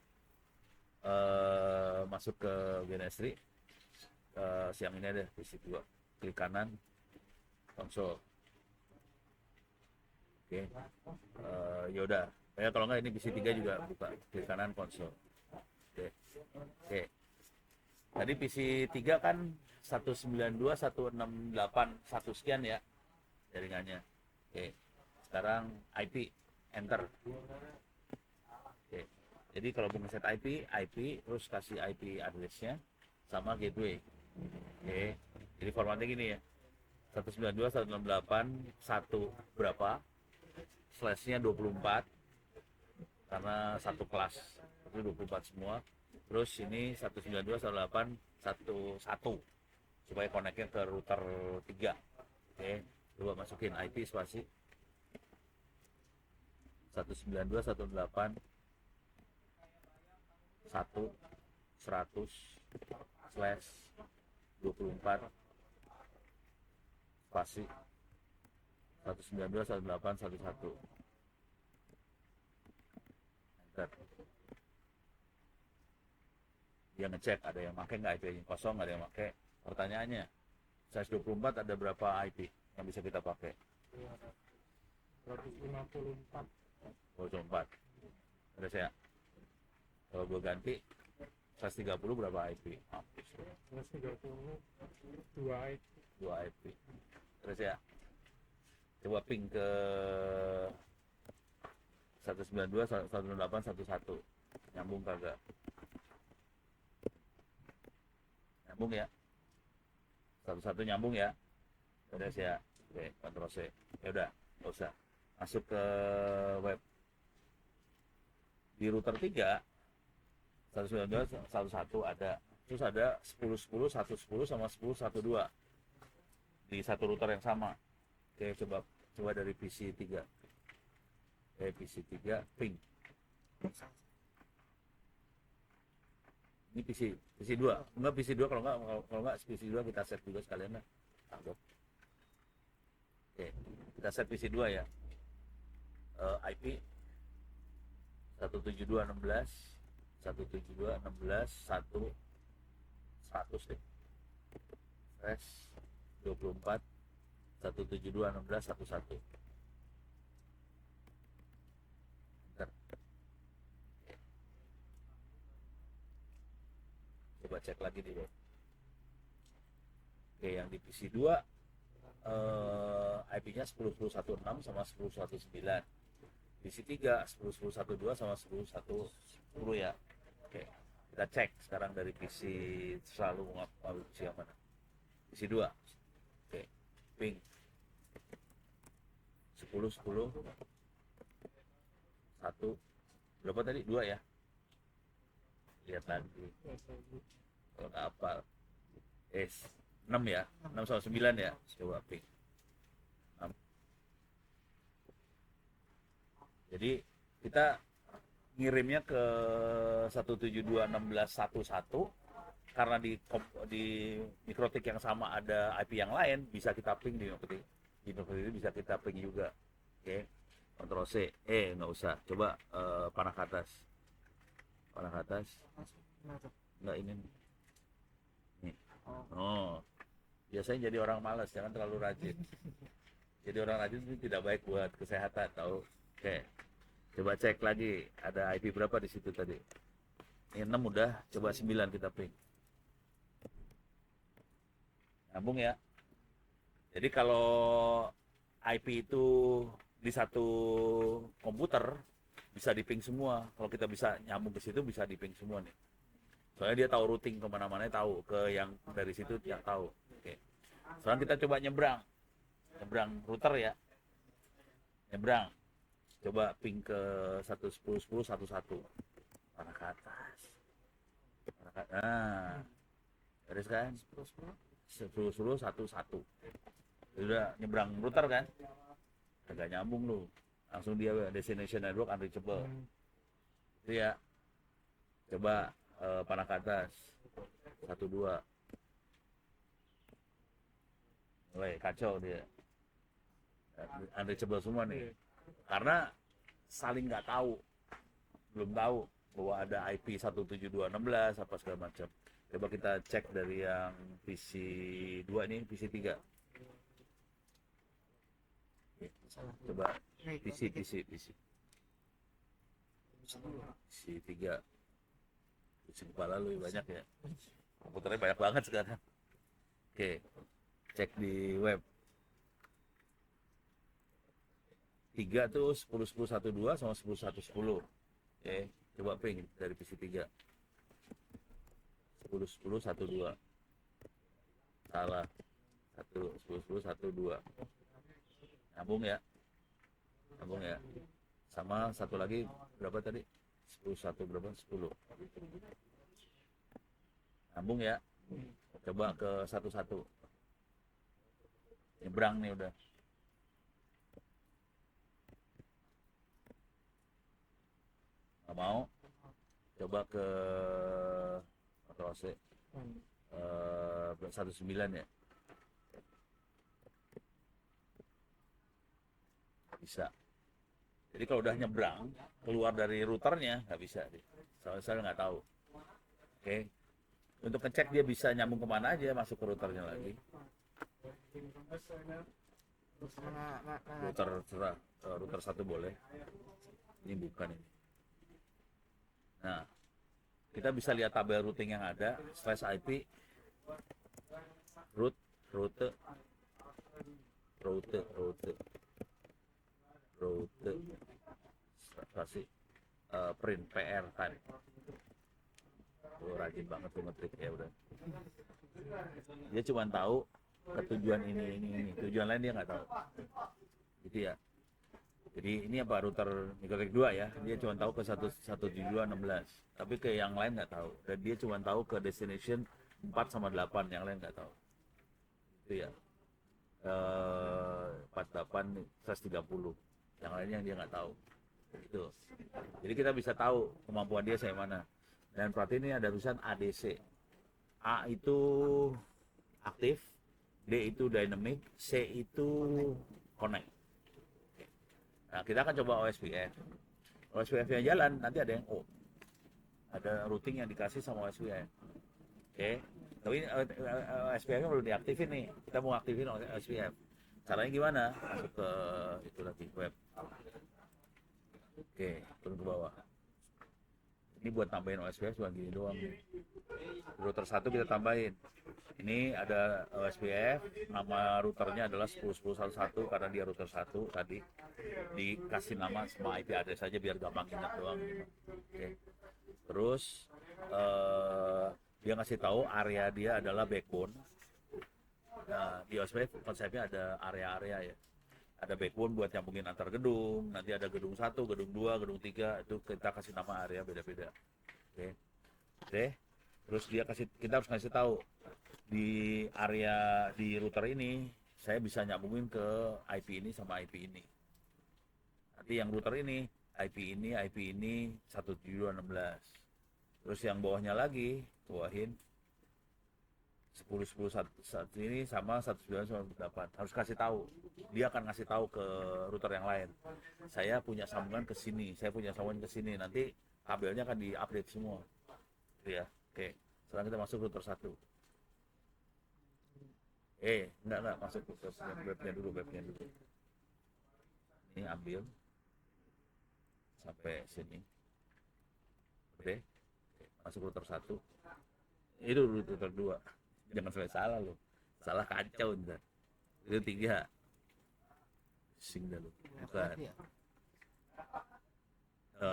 Masuk ke Genestri. Siang ini ada PC 2. Klik kanan, konsol. Oke. Yaudah. Ya kalau nggak ini PC 3 juga buka. Klik kanan, konsol. Oke. Tadi PC 3 kan 192.168.1 sekian ya jaringannya. Oke. Sekarang IP enter. Oke. Jadi kalau mau set IP terus kasih IP address-nya sama gateway. Oke. Jadi formatnya gini ya. 192.168.1 berapa? Slash-nya 24 karena satu kelas. Itu 24 semua. Terus ini 192.168.1.1 supaya connect-nya ke router 3. Oke, coba masukin IP spasi 192.168.1.100/24 spasi 192.168.1.1. Enter. Dia ngecek ada yang pakai nggak IP yang kosong, ada yang pakai. Pertanyaannya, size 24 ada berapa IP yang bisa kita pakai? 154. 24. Ada saya. Kalau gue ganti size 30 berapa IP? Hapus. 130 2 2 IP. Terus ya. Coba ping ke 192.168.1.1. Nyambung kagak? Nyambung ya. Satu-satu nyambung ya. Udah ya. Oke, kontrol C. Ya udah, nggak usah. Masuk ke web. Di router 3 192.1.1 ada. Terus ada 10.10.1.10 sama 10.1.2 di satu router yang sama. Oke, coba dari PC 3. PC 3 ping Ini PC 2. Enggak PC 2, kalau enggak PC 2 kita set juga sekalian lah. Anggap. Oke, kita set PC 2 ya. IP 172.16 172.16 100 deh. Fresh 24 172.16 11. Bentar. Coba cek lagi di web. Oke, yang di PC 2 IP-nya 10.10.16 sama 10.10.19. PC 3 10.10.12 sama 10.10.10 ya. Oke, kita cek sekarang dari PC selalu mau PC yang mana. PC 2. Oke, ping 10.10 1 berapa tadi? 2 ya. Lihat lagi. Kalau nggak hafal. 6 ya. 6 sama 9 ya. Coba ping. 6. Jadi kita ngirimnya ke 172.16.11 karena di mikrotik yang sama ada IP yang lain, bisa kita ping di mikrotik itu bisa kita ping juga. Oke, Ctrl C. Nggak usah, coba panah ke atas nggak ini nih. Oh, biasanya jadi orang malas, jangan terlalu rajin. Jadi orang rajin itu tidak baik buat kesehatan, tahu. Oke, coba cek lagi ada IP berapa di situ tadi. Ini 6 udah, coba 9 kita ping. Nyambung ya. Jadi kalau IP itu di satu komputer bisa diping semua. Kalau kita bisa nyambung ke situ bisa diping semua nih. Soalnya dia tahu routing kemana-mana, tahu ke yang dari situ yang tahu. Oke. Sekarang kita coba nyebrang router ya. Nyebrang. Coba ping ke 110.10.11. Mana ke atas. Nah, beres kan? 10.10.11. Udah nyebrang router kan? Agak nyambung lu. Langsung dia destination network unreachable. Itu ya. Coba panah ke atas. 1-2. Mulai kacau dia. Unreachable semua nih. Karena saling nggak tahu. Belum tahu bahwa ada IP 172.16 apa segala macam. Coba kita cek dari yang PC 2 nih, PC 3. Coba PC 3. PC kepala lu banyak ya. Komputernya banyak banget sekarang. Oke, cek di web. 3 tuh 10.10.12 sama 10.10.10. Oke, coba ping dari PC 3. 10.10.12. Salah. 10.10.12. Nyambung ya. Sama satu lagi berapa tadi? 10.1 berapa? 10. Nyambung ya. Coba ke 11. Nyebrang nih udah. Nggak mau. Coba ke Ctrl C. 19 ya. Bisa. Jadi kalau udah nyebrang keluar dari routernya nggak bisa. Soalnya saya nggak tahu. Oke. Untuk ngecek dia bisa nyambung kemana aja, masuk ke routernya lagi. Router 1 boleh. Ini bukan ini. Nah, kita bisa lihat tabel routing yang ada, /IP, route, spasi, print, PR, time. Rajin banget tuh ngetrik ya udah. Dia cuma tahu ketujuan ini. Tujuan lain dia nggak tahu. Gitu ya. Jadi ini apa router mikrotik 2 ya. Dia cuma tahu ke 172.16. Tapi ke yang lain nggak tahu. Dan dia cuma tahu ke destination 4 sama 8, yang lain nggak tahu. Itu ya. 48 130. Yang lainnya dia nggak tahu. Itu. Jadi kita bisa tahu kemampuan dia saya mana. Dan perhatiin ini ada tulisan ADC. A itu aktif, D itu dynamic, C itu connect. Nah, kita akan coba OSPF. OSPF-nya jalan, nanti ada yang O. Ada routing yang dikasih sama OSPF. Oke. Tapi OSPF-nya belum diaktifin nih. Kita mau aktifin OSPF. Caranya gimana? Masuk ke itu lagi web. Oke, turun ke bawah. Ini buat tambahin OSPF cuma gini doang. Router 1 kita tambahin. Ini ada OSPF, nama routernya adalah 10.10.11 karena dia router 1 tadi. Dikasih nama sama IP address saja biar gampang ingat doang. Oke. Terus dia ngasih tahu area dia adalah backbone. Nah, di OSPF konsepnya ada area-area ya. Ada backbone buat nyambungin antar gedung, nanti ada gedung 1, gedung 2, gedung 3, itu kita kasih nama area beda-beda. Oke. Oke. Terus kita harus kasih tahu di area di router ini saya bisa nyambungin ke IP ini sama IP ini. Nanti yang router ini IP ini 172.16. Terus yang bawahnya lagi bawahin 10.10.1 ini sama 192.98. Harus kasih tahu. Dia akan ngasih tahu ke router yang lain. Saya punya sambungan ke sini, saya punya sambungan ke sini. Nanti kabelnya akan diupdate semua. Gitu ya. Oke. Sekarang kita masuk router 1. Enggak masuk ke webnya dulu. Ini ambil sampai sini. Oke. Masuk router 1. Itu router 2. Jangan sampai salah loh. Salah kacau ntar. Itu 3. Sing dah lu. Bukan.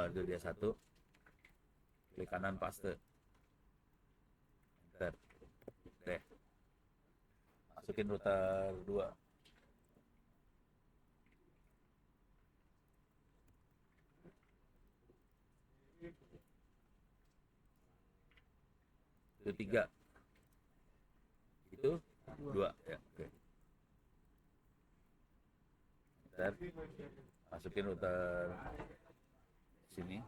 Itu dia 1. Klik kanan paste. Enter. Oke. Masukin router 2. Itu 3. Itu 2 ya. Oke. Enter. Masukin router sini.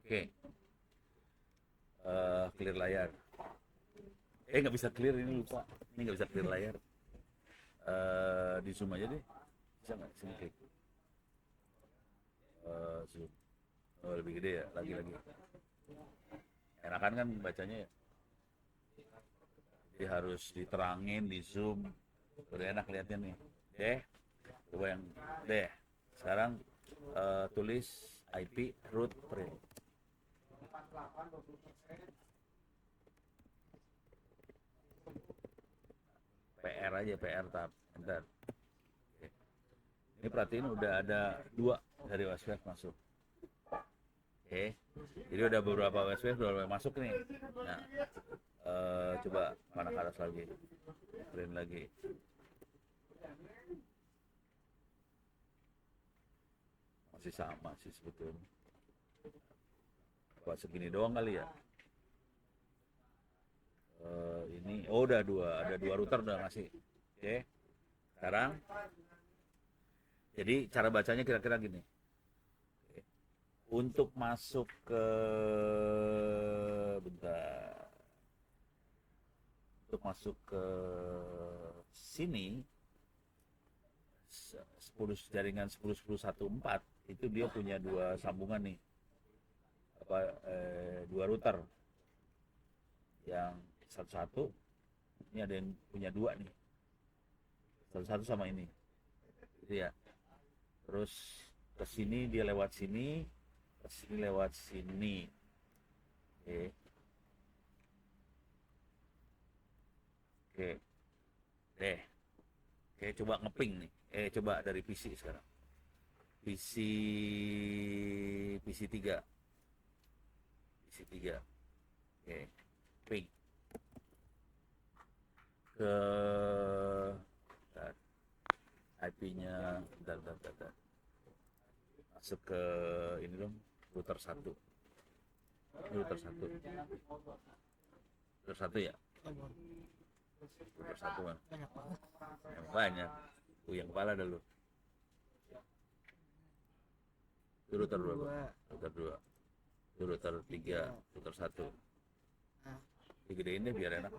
Oke. Clear layar. Nggak bisa clear ini, lupa. Ini nggak bisa clear layar. Di zoom aja deh. Bisa nggak? Sini klik. Zoom. Lebih gede ya, lagi. Enakan kan bacanya ya. Jadi harus diterangin, di zoom. Udah enak lihatnya nih. Oke. Coba yang deh. Sekarang tulis IP root print. PR aja, PR tab. Enter. Oke. Ini perhatiin udah ada 2 dari OSPF masuk. Oke. Jadi udah beberapa OSPF udah masuk nih. Nah, coba mana ke atas lagi. Print lagi. Masih sama sih sebetulnya. Buat segini doang kali ya. Ini udah 2, ada 2 router udah ngasih. Oke. Sekarang jadi cara bacanya kira-kira gini. Oke. Untuk masuk ke Untuk masuk ke sini 10 jaringan 10.10.1.4 itu dia punya 2 sambungan nih. 2 router. Yang satu ini ada yang punya 2 nih, satu sama ini. Jadi ya, terus ke sini dia lewat sini, ke sini lewat sini. Oke, coba ngeping nih. Coba dari PC sekarang. PC 3. Oke, ping ke IP-nya, bentar. masuk ke ini dong, router 1. Ini router 1. Router 1 ya? Router 1 kan? Banyak banget. Yang banyak. Yang kepala dah lu. Itu router 2, Pak. Router 2. Itu router 3, router 1. Nah, Digedein deh biar enak.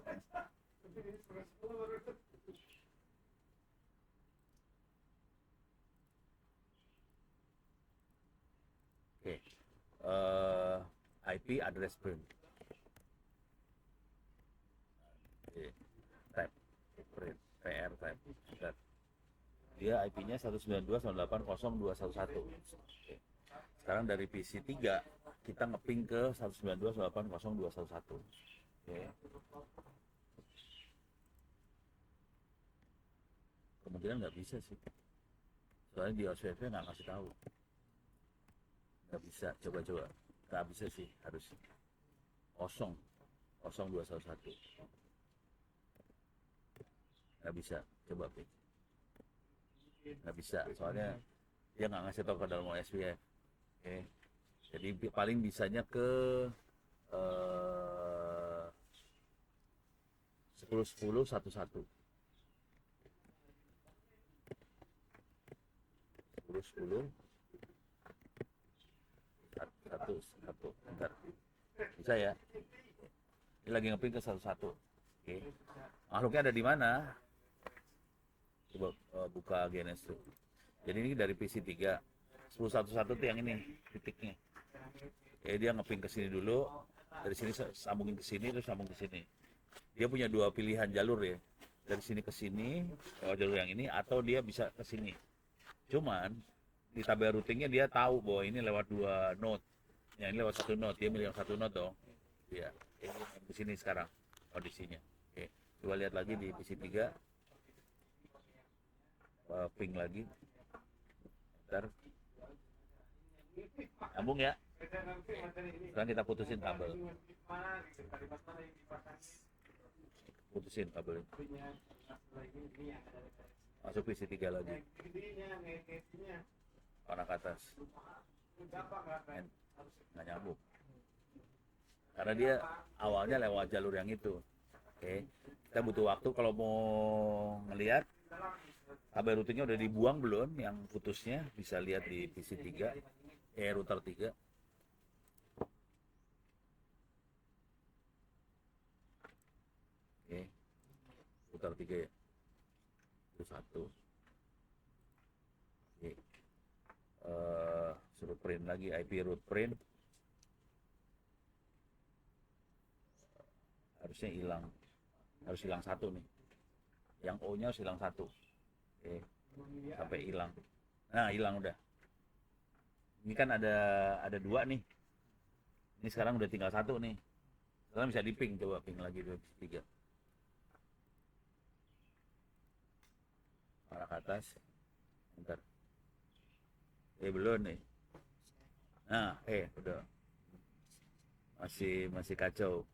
Oke. IP address print. Oke. Tab. Print. PR tab. Bentar. Dia IP-nya 192.168.0.211. Oke. Sekarang dari PC 3 kita ngeping ke 192.168.0.211. Oke. Kemungkinan nggak bisa sih. Soalnya di OSPF nggak ngasih tahu. Nggak bisa, coba-coba. Nggak bisa sih, harus kosong. 0211. Nggak bisa, coba Pi. Nggak bisa, soalnya dia nggak ngasih tahu ke dalam OSPF. Oke. Jadi paling bisanya ke 10.10.11. 10.10 satu. Bentar. Bisa ya? Ini lagi ngepin ke 11. Oke. Makhluknya ada di mana? Coba buka GNS tuh. Jadi ini dari PC 3. 10.11 tuh yang ini titiknya. Dia ngepin ke sini dulu. Dari sini sambungin ke sini terus sambung ke sini. Dia punya dua pilihan jalur ya. Dari sini ke sini, jalur yang ini atau dia bisa ke sini. Cuman di tabel routingnya dia tahu bahwa ini lewat 2 node. Yang ini lewat 1 node, dia milih yang 1 node dong. Iya, ini di sini sekarang kondisinya. Oke, coba lihat lagi di PC 3. Ping lagi. Bentar. Nyambung ya. Sekarang kita putusin kabel. Putusin kabel ini. Masuk PC 3 lagi. Anak atas. Nggak nyambung. Karena dia awalnya lewat jalur yang itu. Oke. Kita butuh waktu kalau mau ngelihat kabel routingnya udah dibuang belum yang putusnya, bisa lihat di PC 3, router 3. Oke. Router 3 ya. Itu 1. Oke. Suruh print lagi IP root print. Harusnya hilang. Harus hilang 1 nih. Yang O-nya harus hilang 1. Oke. Sampai hilang. Nah, hilang udah. Ini kan ada 2 nih. Ini sekarang udah tinggal 1 nih. Sekarang bisa diping, coba ping lagi dulu 3. Arah ke atas. Bentar. Belum nih. Nah, udah. Masih kacau.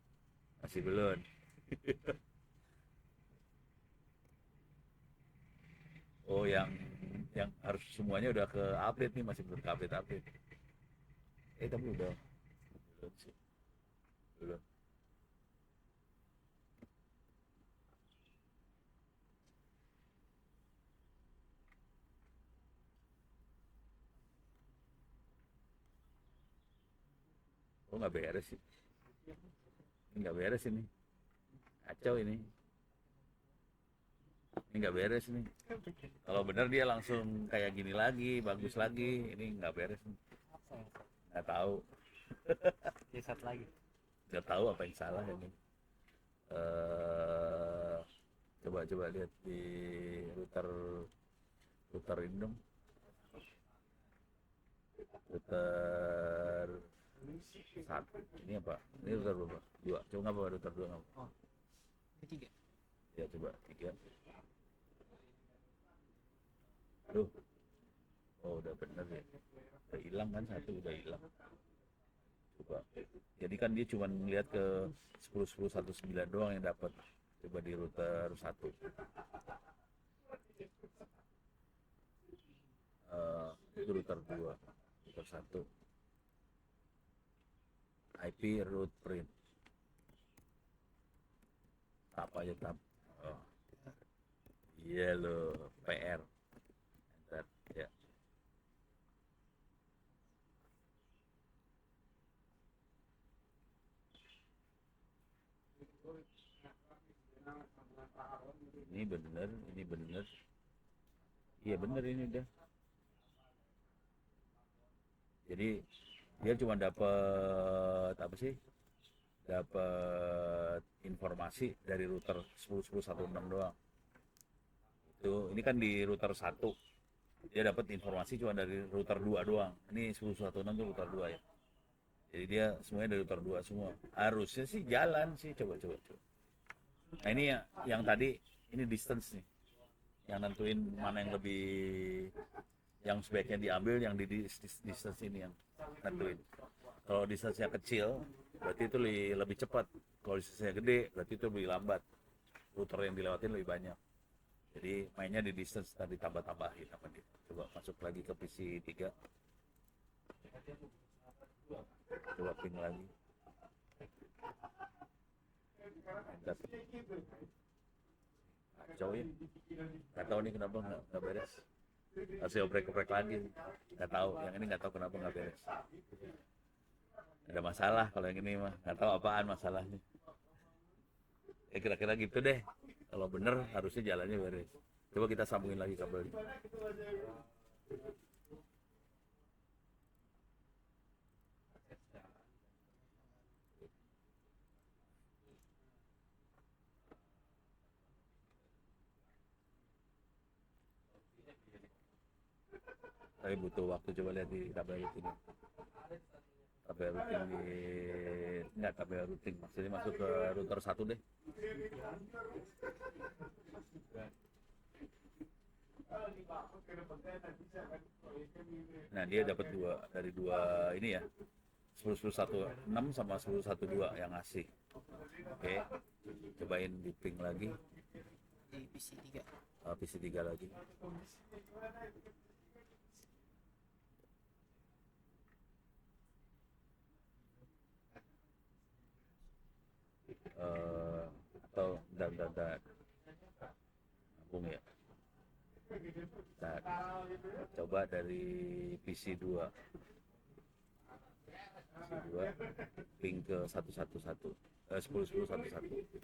Masih belum. Oh, yang harus semuanya udah ke update nih, masih belum ke update. Tapi udah. Belum sih. Belum. Oh, nggak beres sih. Ini nggak beres ini. Kacau ini. Ini nggak beres nih. Kalau bener dia langsung kayak gini lagi, bagus lagi. Ini nggak beres nih. Nggak tahu. Reset lagi. Nggak tahu apa yang salah ini. Coba lihat di router ini dong. Router 1. Ini apa? Ini router berapa? 2. Coba nggak apa router 2 nggak? Oh, ini 3. Ya coba 3. Aduh. Oh, udah bener ya. Udah hilang kan, 1 udah hilang. Coba. Jadi kan dia cuma melihat ke 10.10.19 doang yang dapat. Coba di router 1. Itu router 2. router 1 IP root print apa aja tab. Oh iya lo PR enter ya. Ini bener iya bener ini udah. Jadi dia cuma dapat apa sih, dapat informasi dari router 10.10.1.6 doang. Itu ini kan di router 1 dia dapat informasi cuma dari router 2 doang. Ini 10.1.6 itu router 2 ya. Jadi dia semuanya dari router 2 semua. Harusnya sih jalan sih, coba. Nah ini yang tadi ini distance nih. Yang nentuin mana yang lebih, yang sebaiknya diambil yang di distance ini yang nentuin. Kalau distance-nya kecil berarti itu lebih cepat. Kalau distance-nya gede berarti itu lebih lambat. Router yang dilewatin lebih banyak. Jadi mainnya di distance tadi tambah-tambahin apa gitu. Coba masuk lagi ke PC 3. Coba ping lagi. Enter. Kacau ya. Gak tahu nih kenapa nggak beres. Harus oprek-oprek lagi. Nggak tahu. Yang ini nggak tahu kenapa nggak beres. Ada masalah kalau yang ini mah. Nggak tahu apaan masalahnya. Ya kira-kira gitu deh. Kalau bener harusnya jalannya beres. Coba kita sambungin lagi kabelnya. Tapi butuh waktu, coba lihat di tabel routing. Tabel routing enggak tabel routing, maksudnya masuk ke router 1 deh. Nah dia dapat dari dua ini ya, 10.10.1.6 sama 10.1.2 yang ngasih. Oke, cobain di ping lagi di PC 3. PC 3 lagi. Atau dan nyambung ya. Nah, coba dari PC 2 ping ke 111 10.10.1.1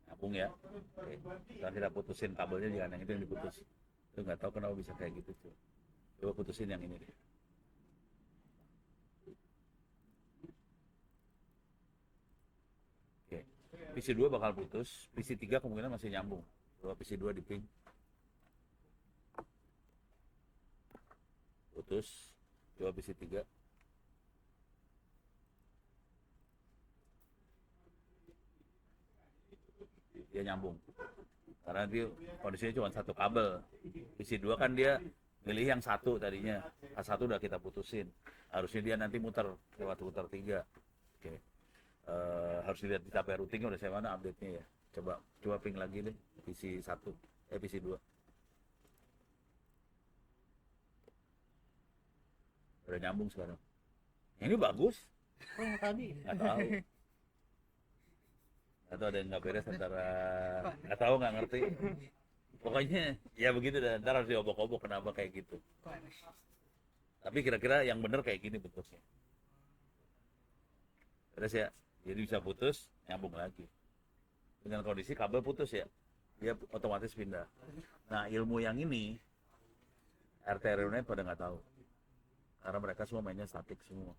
nyambung ya. Oke. Sekarang kita putusin kabelnya, jangan yang itu yang diputus. Itu nggak tahu kenapa bisa kayak gitu tuh. Coba putusin yang ini deh. Oke. PC 2 bakal putus, PC 3 kemungkinan masih nyambung. Coba PC 2 di ping. Putus. Coba PC 3. Dia nyambung. Karena dia kondisinya cuma satu kabel. PC 2 kan dia milih yang satu tadinya. A1 udah kita putusin. Harusnya dia nanti muter lewat router 3. Oke. Harus dilihat di tabel routingnya udah saya mana update-nya ya. Coba ping lagi deh PC 1 PC 2. Udah nyambung sekarang. Ini bagus. Oh tadi. Nggak tahu. Atau ada yang nggak beres antara nggak tahu, nggak ngerti. Pokoknya ya begitu, dan ntar harus diobok-obok kenapa kayak gitu. Tapi kira-kira yang bener kayak gini bentuknya. Beres ya. Jadi bisa putus, nyambung lagi. Dengan kondisi kabel putus ya, dia otomatis pindah. Nah ilmu yang ini RT RW pada nggak tahu, karena mereka semua mainnya statik semua.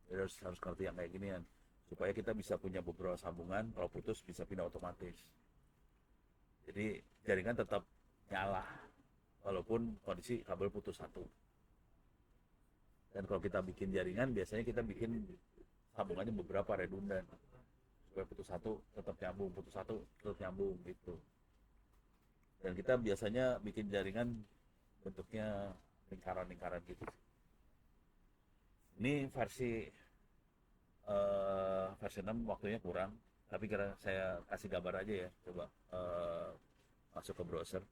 Jadi harus ngerti yang kayak gini kan, supaya kita bisa punya beberapa sambungan, kalau putus bisa pindah otomatis. Jadi jaringan tetap nyala walaupun kondisi kabel putus satu. Dan kalau kita bikin jaringan, biasanya kita bikin sambungannya beberapa redundan supaya putus satu tetap nyambung, putus satu tetap nyambung gitu. Dan kita biasanya bikin jaringan bentuknya lingkaran-lingkaran gitu. Ini versi 6 waktunya kurang, tapi kira saya kasih gambar aja ya. Coba masuk ke browser.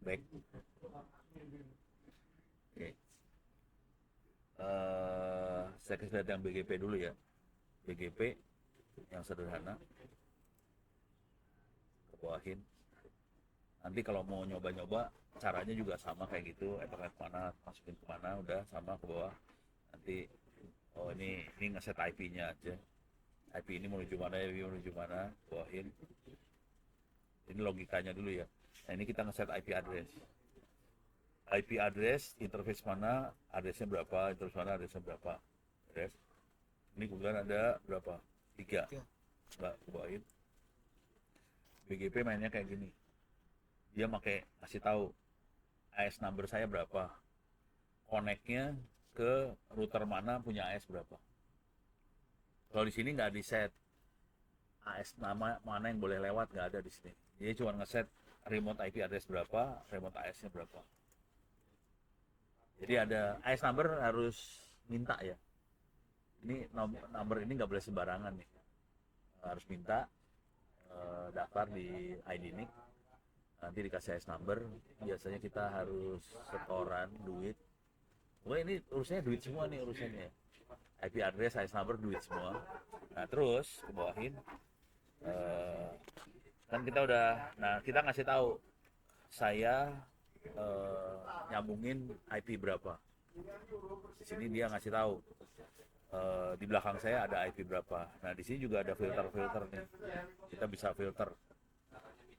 back. Oke. Saya kasih lihat yang BGP dulu ya. BGP yang sederhana, ke bawahin. Nanti kalau mau nyoba-nyoba, caranya juga sama kayak gitu. Ethernet mana, masukin ke mana, udah sama ke bawah. Nanti, oh ini ngeset IP-nya aja. IP ini menuju mana, IP menuju mana, bawahin. Ini logikanya dulu ya. Nah ini kita ngeset IP address. IP address, interface mana, addressnya berapa, interface mana, addressnya berapa. Address. Ini kemudian ada berapa? 3. Mbak, bawain. BGP mainnya kayak gini. Dia pakai kasih tahu AS number saya berapa. Connect-nya ke router mana punya AS berapa. Kalau di sini nggak di set AS nama mana yang boleh lewat, nggak ada di sini. Dia cuma ngeset remote IP address berapa, remote AS-nya berapa. Jadi ada AS number harus minta ya. Ini number ini nggak boleh sembarangan nih. Harus minta daftar di IDNIC. Nanti dikasih AS number. Biasanya kita harus setoran duit. Wah ini urusannya duit semua nih urusannya. IP address, AS number, duit semua. Nah terus ke bawahin. Kan kita udah, nah kita ngasih tahu saya nyambungin IP berapa. Di sini dia ngasih tahu di belakang saya ada IP berapa. Nah di sini juga ada filter nih. Kita bisa filter,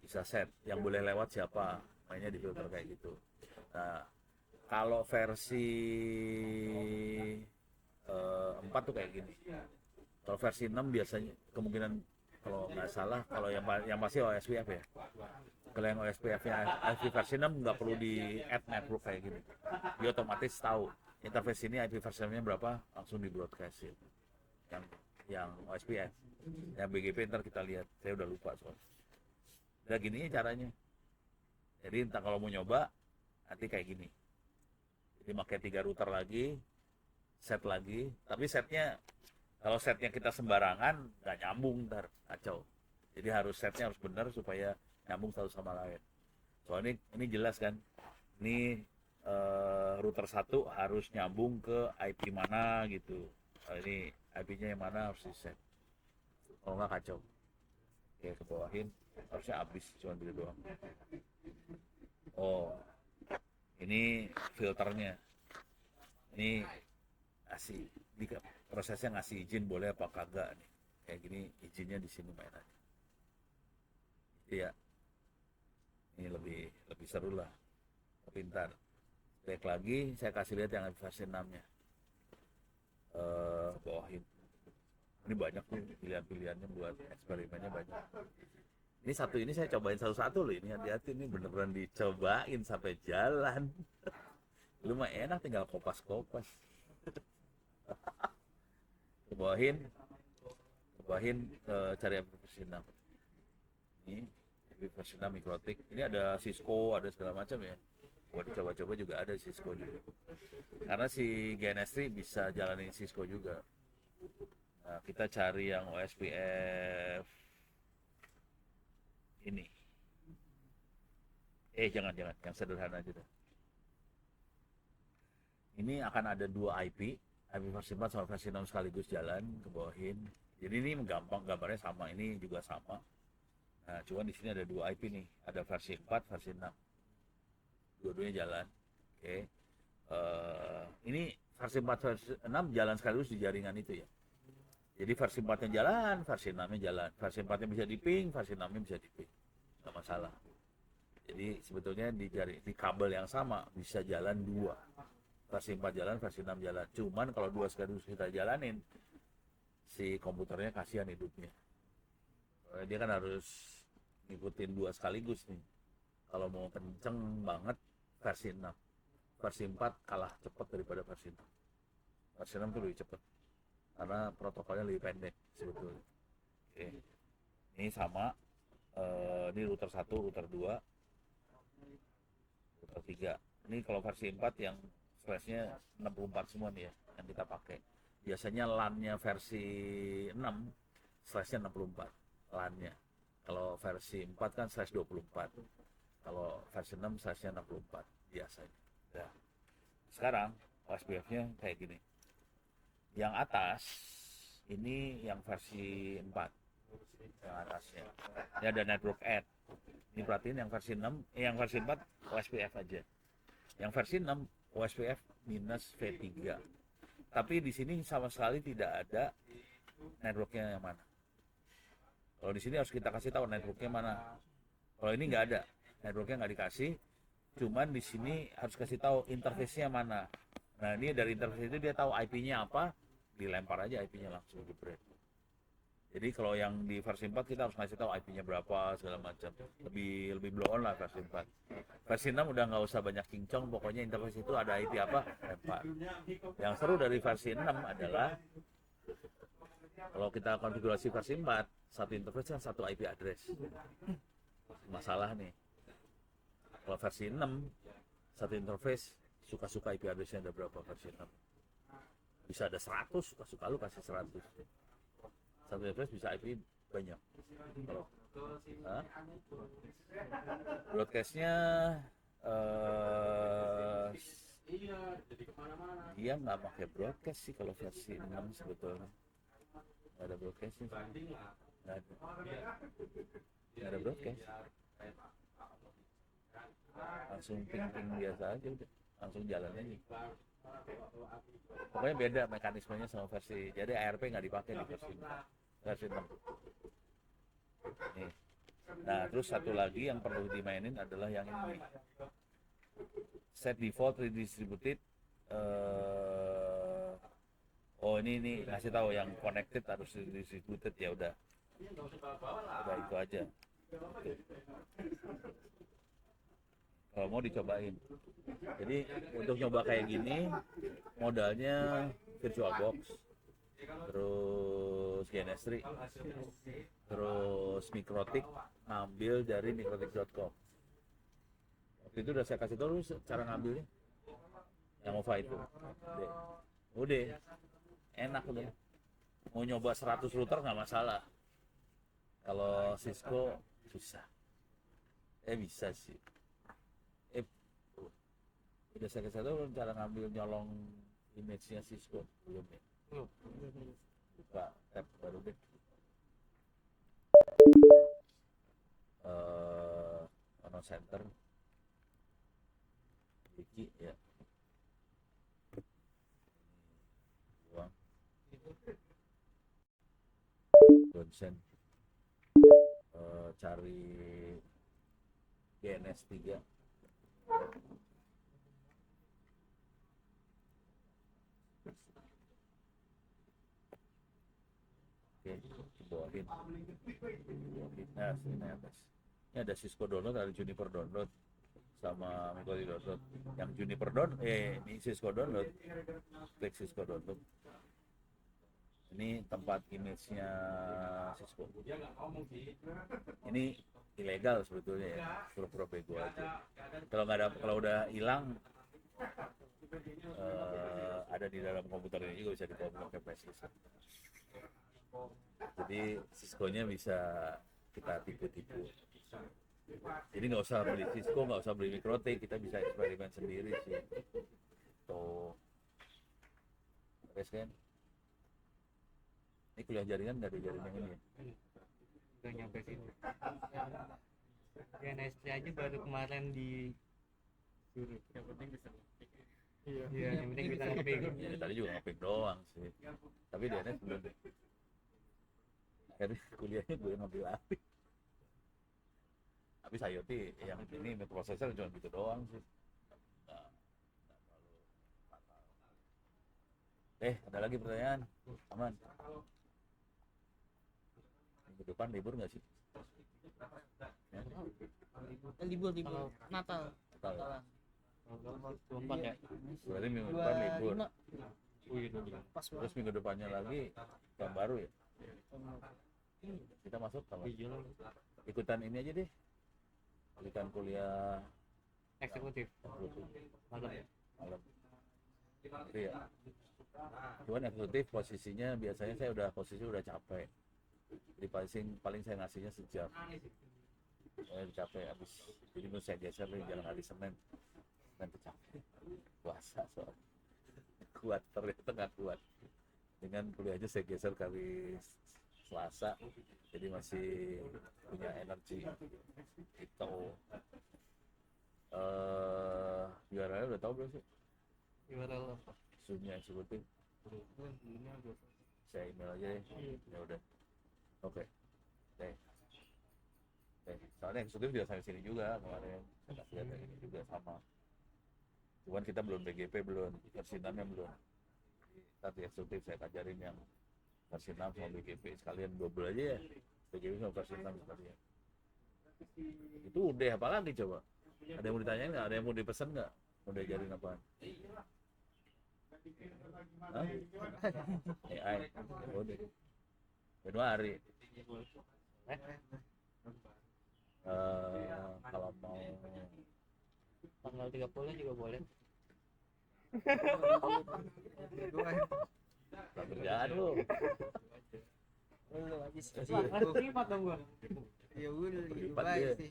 bisa set yang boleh lewat siapa, mainnya di filter kayak gitu. Nah kalau versi 4 tuh kayak gini. Kalau versi 6 biasanya kemungkinan kalau nggak salah, kalau yang pasti OSPF ya. Kalau yang OSPF-nya IP versi 6 nggak perlu di add network kayak gini. Dia otomatis tahu interface ini IP versionnya berapa, langsung di broadcastin. Yang OSPF, yang BGP ntar kita lihat. Saya udah lupa soalnya. Udah gini caranya. Jadi entah kalau mau nyoba nanti kayak gini. Jadi pakai 3 router lagi, set lagi. Tapi kalau setnya kita sembarangan nggak nyambung ntar kacau. Jadi setnya harus benar supaya nyambung satu sama lain. Soalnya ini jelas kan, ini router 1 harus nyambung ke IP mana gitu. Ini IP-nya yang mana harus di set. Kalau nggak kacau. Oke, ke bawahin. Harusnya habis, cuma gitu doang. Oh, ini filternya. Ini prosesnya ngasih izin boleh apa kagak nih. Kayak gini izinnya di sini main aja. Iya. Ini lebih seru lah. Pintar. Baik lagi saya kasih lihat yang versi 6-nya. Bawahin. Ini banyak nih pilihan-pilihannya buat eksperimennya banyak. Ini satu ini saya cobain satu-satu loh, ini hati-hati, ini beneran dicobain sampai jalan. Lu mah enak tinggal kopas-kopas. Kebawahin cari versi 6. Ini versi 6 Mikrotik. Ini ada Cisco, ada segala macam ya. Buat dicoba-coba juga ada Cisco juga. Karena si GNS3 bisa jalanin Cisco juga. Nah, kita cari yang OSPF ini. Jangan, yang sederhana aja dah. Ini akan ada 2 IP versi 4 sama versi 6 sekaligus jalan ke bawahin. Jadi ini gampang, gambarnya sama, ini juga sama. Nah, cuman di sini ada 2 IP nih, ada versi 4, versi 6. Dua-duanya jalan. Oke. Ini versi 4, versi 6 jalan sekaligus di jaringan itu ya. Jadi versi 4-nya jalan, versi 6-nya jalan. Versi 4-nya bisa di-ping, versi 6-nya bisa di-ping. Nggak masalah. Jadi sebetulnya di kabel yang sama bisa jalan 2. Versi 4 jalan, versi 6 jalan. Cuman kalau 2 sekaligus kita jalanin, si komputernya kasihan hidupnya. Dia kan harus ngikutin 2 sekaligus nih. Kalau mau kenceng banget, versi 6. Versi 4 kalah cepat daripada versi 6. Versi 6 tuh lebih cepat. Karena protokolnya lebih pendek sebetulnya. Oke. Ini sama. Ini router 1, router 2, router 3. Ini kalau versi 4 yang flashnya 64 semua nih ya yang kita pakai. Biasanya LAN-nya versi 6 flashnya 64 LAN-nya. Kalau versi 4 kan slash 24. Kalau versi 6 size-nya 64 biasanya. Ya. Sekarang OSPF-nya kayak gini. Yang atas ini yang versi 4. Yang atasnya. Ini ada network add. Ini perhatiin yang versi 6, yang versi 4 OSPF aja. Yang versi 6 OSPF minus V3. Tapi di sini sama sekali tidak ada networknya yang mana. Kalau di sini harus kita kasih tahu networknya mana. Kalau ini nggak ada, networknya nggak dikasih. Cuman di sini harus kasih tahu interface-nya mana. Nah ini dari interface itu dia tahu IP-nya apa, dilempar aja IP-nya langsung jebret. Jadi kalau yang di versi 4 kita harus ngasih tahu IP-nya berapa segala macam. Lebih blow on lah versi 4. Versi 6 udah nggak usah banyak kincong, pokoknya interface itu ada IP apa, lempar. Yang seru dari versi 6 adalah kalau kita konfigurasi versi 4, satu interface kan satu IP address. Masalah nih. Kalau versi 6, satu interface suka-suka IP address-nya ada berapa versi 6. Bisa ada 100, suka-suka lu kasih 100. Satu interface bisa IP banyak. Kalau broadcast-nya dia nggak pakai broadcast sih kalau versi 6 sebetulnya. Nggak ada broadcast sih. Nggak ada broadcast. Langsung ping-ping biasa aja udah. Langsung jalan aja. Pokoknya beda mekanismenya sama versi. Jadi ARP nggak dipakai di versi 6. Nih. Nah, terus satu lagi yang perlu dimainin adalah yang ini. Set default redistributed. Oh ini ngasih tahu yang connected harus redistributed, ya udah itu aja. Kalau mau dicobain. Jadi untuk nyoba kayak gini modalnya VirtualBox, terus GNS3, terus Mikrotik, ngambil dari mikrotik.com. Waktu itu udah saya kasih tahu cara ngambilnya yang OVA itu. Udah enak udah. Mau nyoba 100 router nggak masalah. Kalau Cisco susah. Bisa sih. Udah saya kasih tahu cara ngambil nyolong image-nya Cisco belum ya? Buka tab baru deh. Ono center Wiki ya. Uang Donsen, cari GNS3. Oke, bawain. Nah, sini atas. Ini ada Cisco download, ada Juniper download, sama Mikrotik download. Yang Juniper download, ini Cisco download. Klik Cisco download. Ini tempat image-nya Cisco. Ini ilegal sebetulnya ya, pura-pura bego aja. Kalau udah hilang, ada di dalam komputer ini juga bisa dibawa pakai flash disk. Jadi Cisco-nya bisa kita tipu-tipu. Jadi nggak usah beli Cisco, nggak usah beli Mikrotik, kita bisa eksperimen sendiri sih. Tuh, kan? Ini kuliah jaringan nggak ada jaringan ini ya? Udah nyampe sini. GNS3 aja baru kemarin di suruh. Yang penting bisa ngepick. Iya, yang penting bisa ngepick. Ya, tadi juga ngepick doang sih. Tapi DNS belum. Akhirnya kuliahnya gue ngambil alih. Tapi IoT yang ini prosesor cuma gitu doang sih. Ada lagi pertanyaan? Aman? Minggu depan libur nggak sih? Ya? Libur Natal. Natal. 24 ya. Berarti minggu depan libur. 25. Pas Terus minggu depannya lagi yang baru ya? Kita masuk kalau ikutan ini aja deh. Ikutan kuliah Eksekutif. Malam. Iya. Cuman eksekutif posisinya biasanya saya udah capek. Jadi paling saya ngasihnya sejam. capek habis. Jadi mau saya geser nih jalan hari Senin. Nanti capek. Puasa soal kuat ternyata nggak kuat. Dengan kuliahnya saya geser kali Selasa. Jadi masih punya energi. Itu. URL udah tahu belum sih? URL apa? Zoomnya eksekutif. Ini agak Saya email aja deh. Ya udah. Oke. Oke. Soalnya eksekutif juga sampai sini juga kemarin. Saya kasih lihat yang ini juga sama. Cuman kita belum BGP, belum versi 6 nya belum. Nanti eksekutif saya ajarin yang versi 6 sama BGP sekalian double aja ya. BGP sama versi 6 sekalian. Itu udah apa lagi coba? Ada yang mau ditanyain nggak? Ada yang mau dipesan nggak? Mau diajarin apaan? Hah? AI. Udah. Januari. Kalau mau tanggal 30 juga boleh. tak kerjaan lu. Terima dong gua. Ya udah gitu Berlipat baik dia. sih.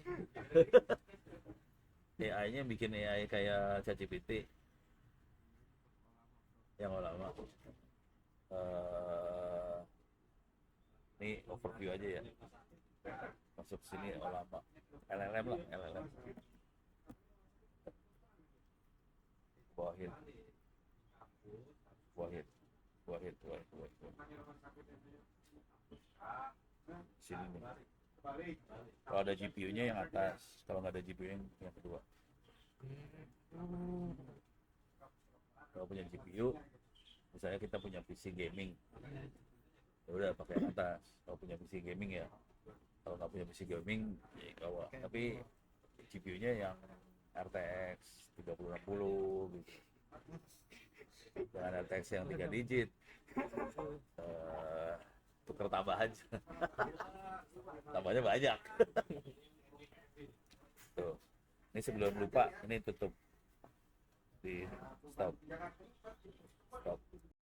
AI-nya bikin AI kayak ChatGPT yang lama. Ini overview aja ya. Masuk sini lama. LLM lah, LLM. Wahid. Sini nih. Kalau ada GPU-nya yang atas, kalau nggak ada GPU yang kedua. Kalau punya GPU, misalnya kita punya PC gaming, ya udah pakai yang atas. Kalau punya PC gaming ya, kalau nggak punya PC gaming ya bawah. Tapi GPU-nya yang RTX 3060 gitu. Jangan RTX yang 3 digit. Tuker tambah aja. Tambahnya banyak. Tuh. Ini sebelum lupa, ini tutup di stop.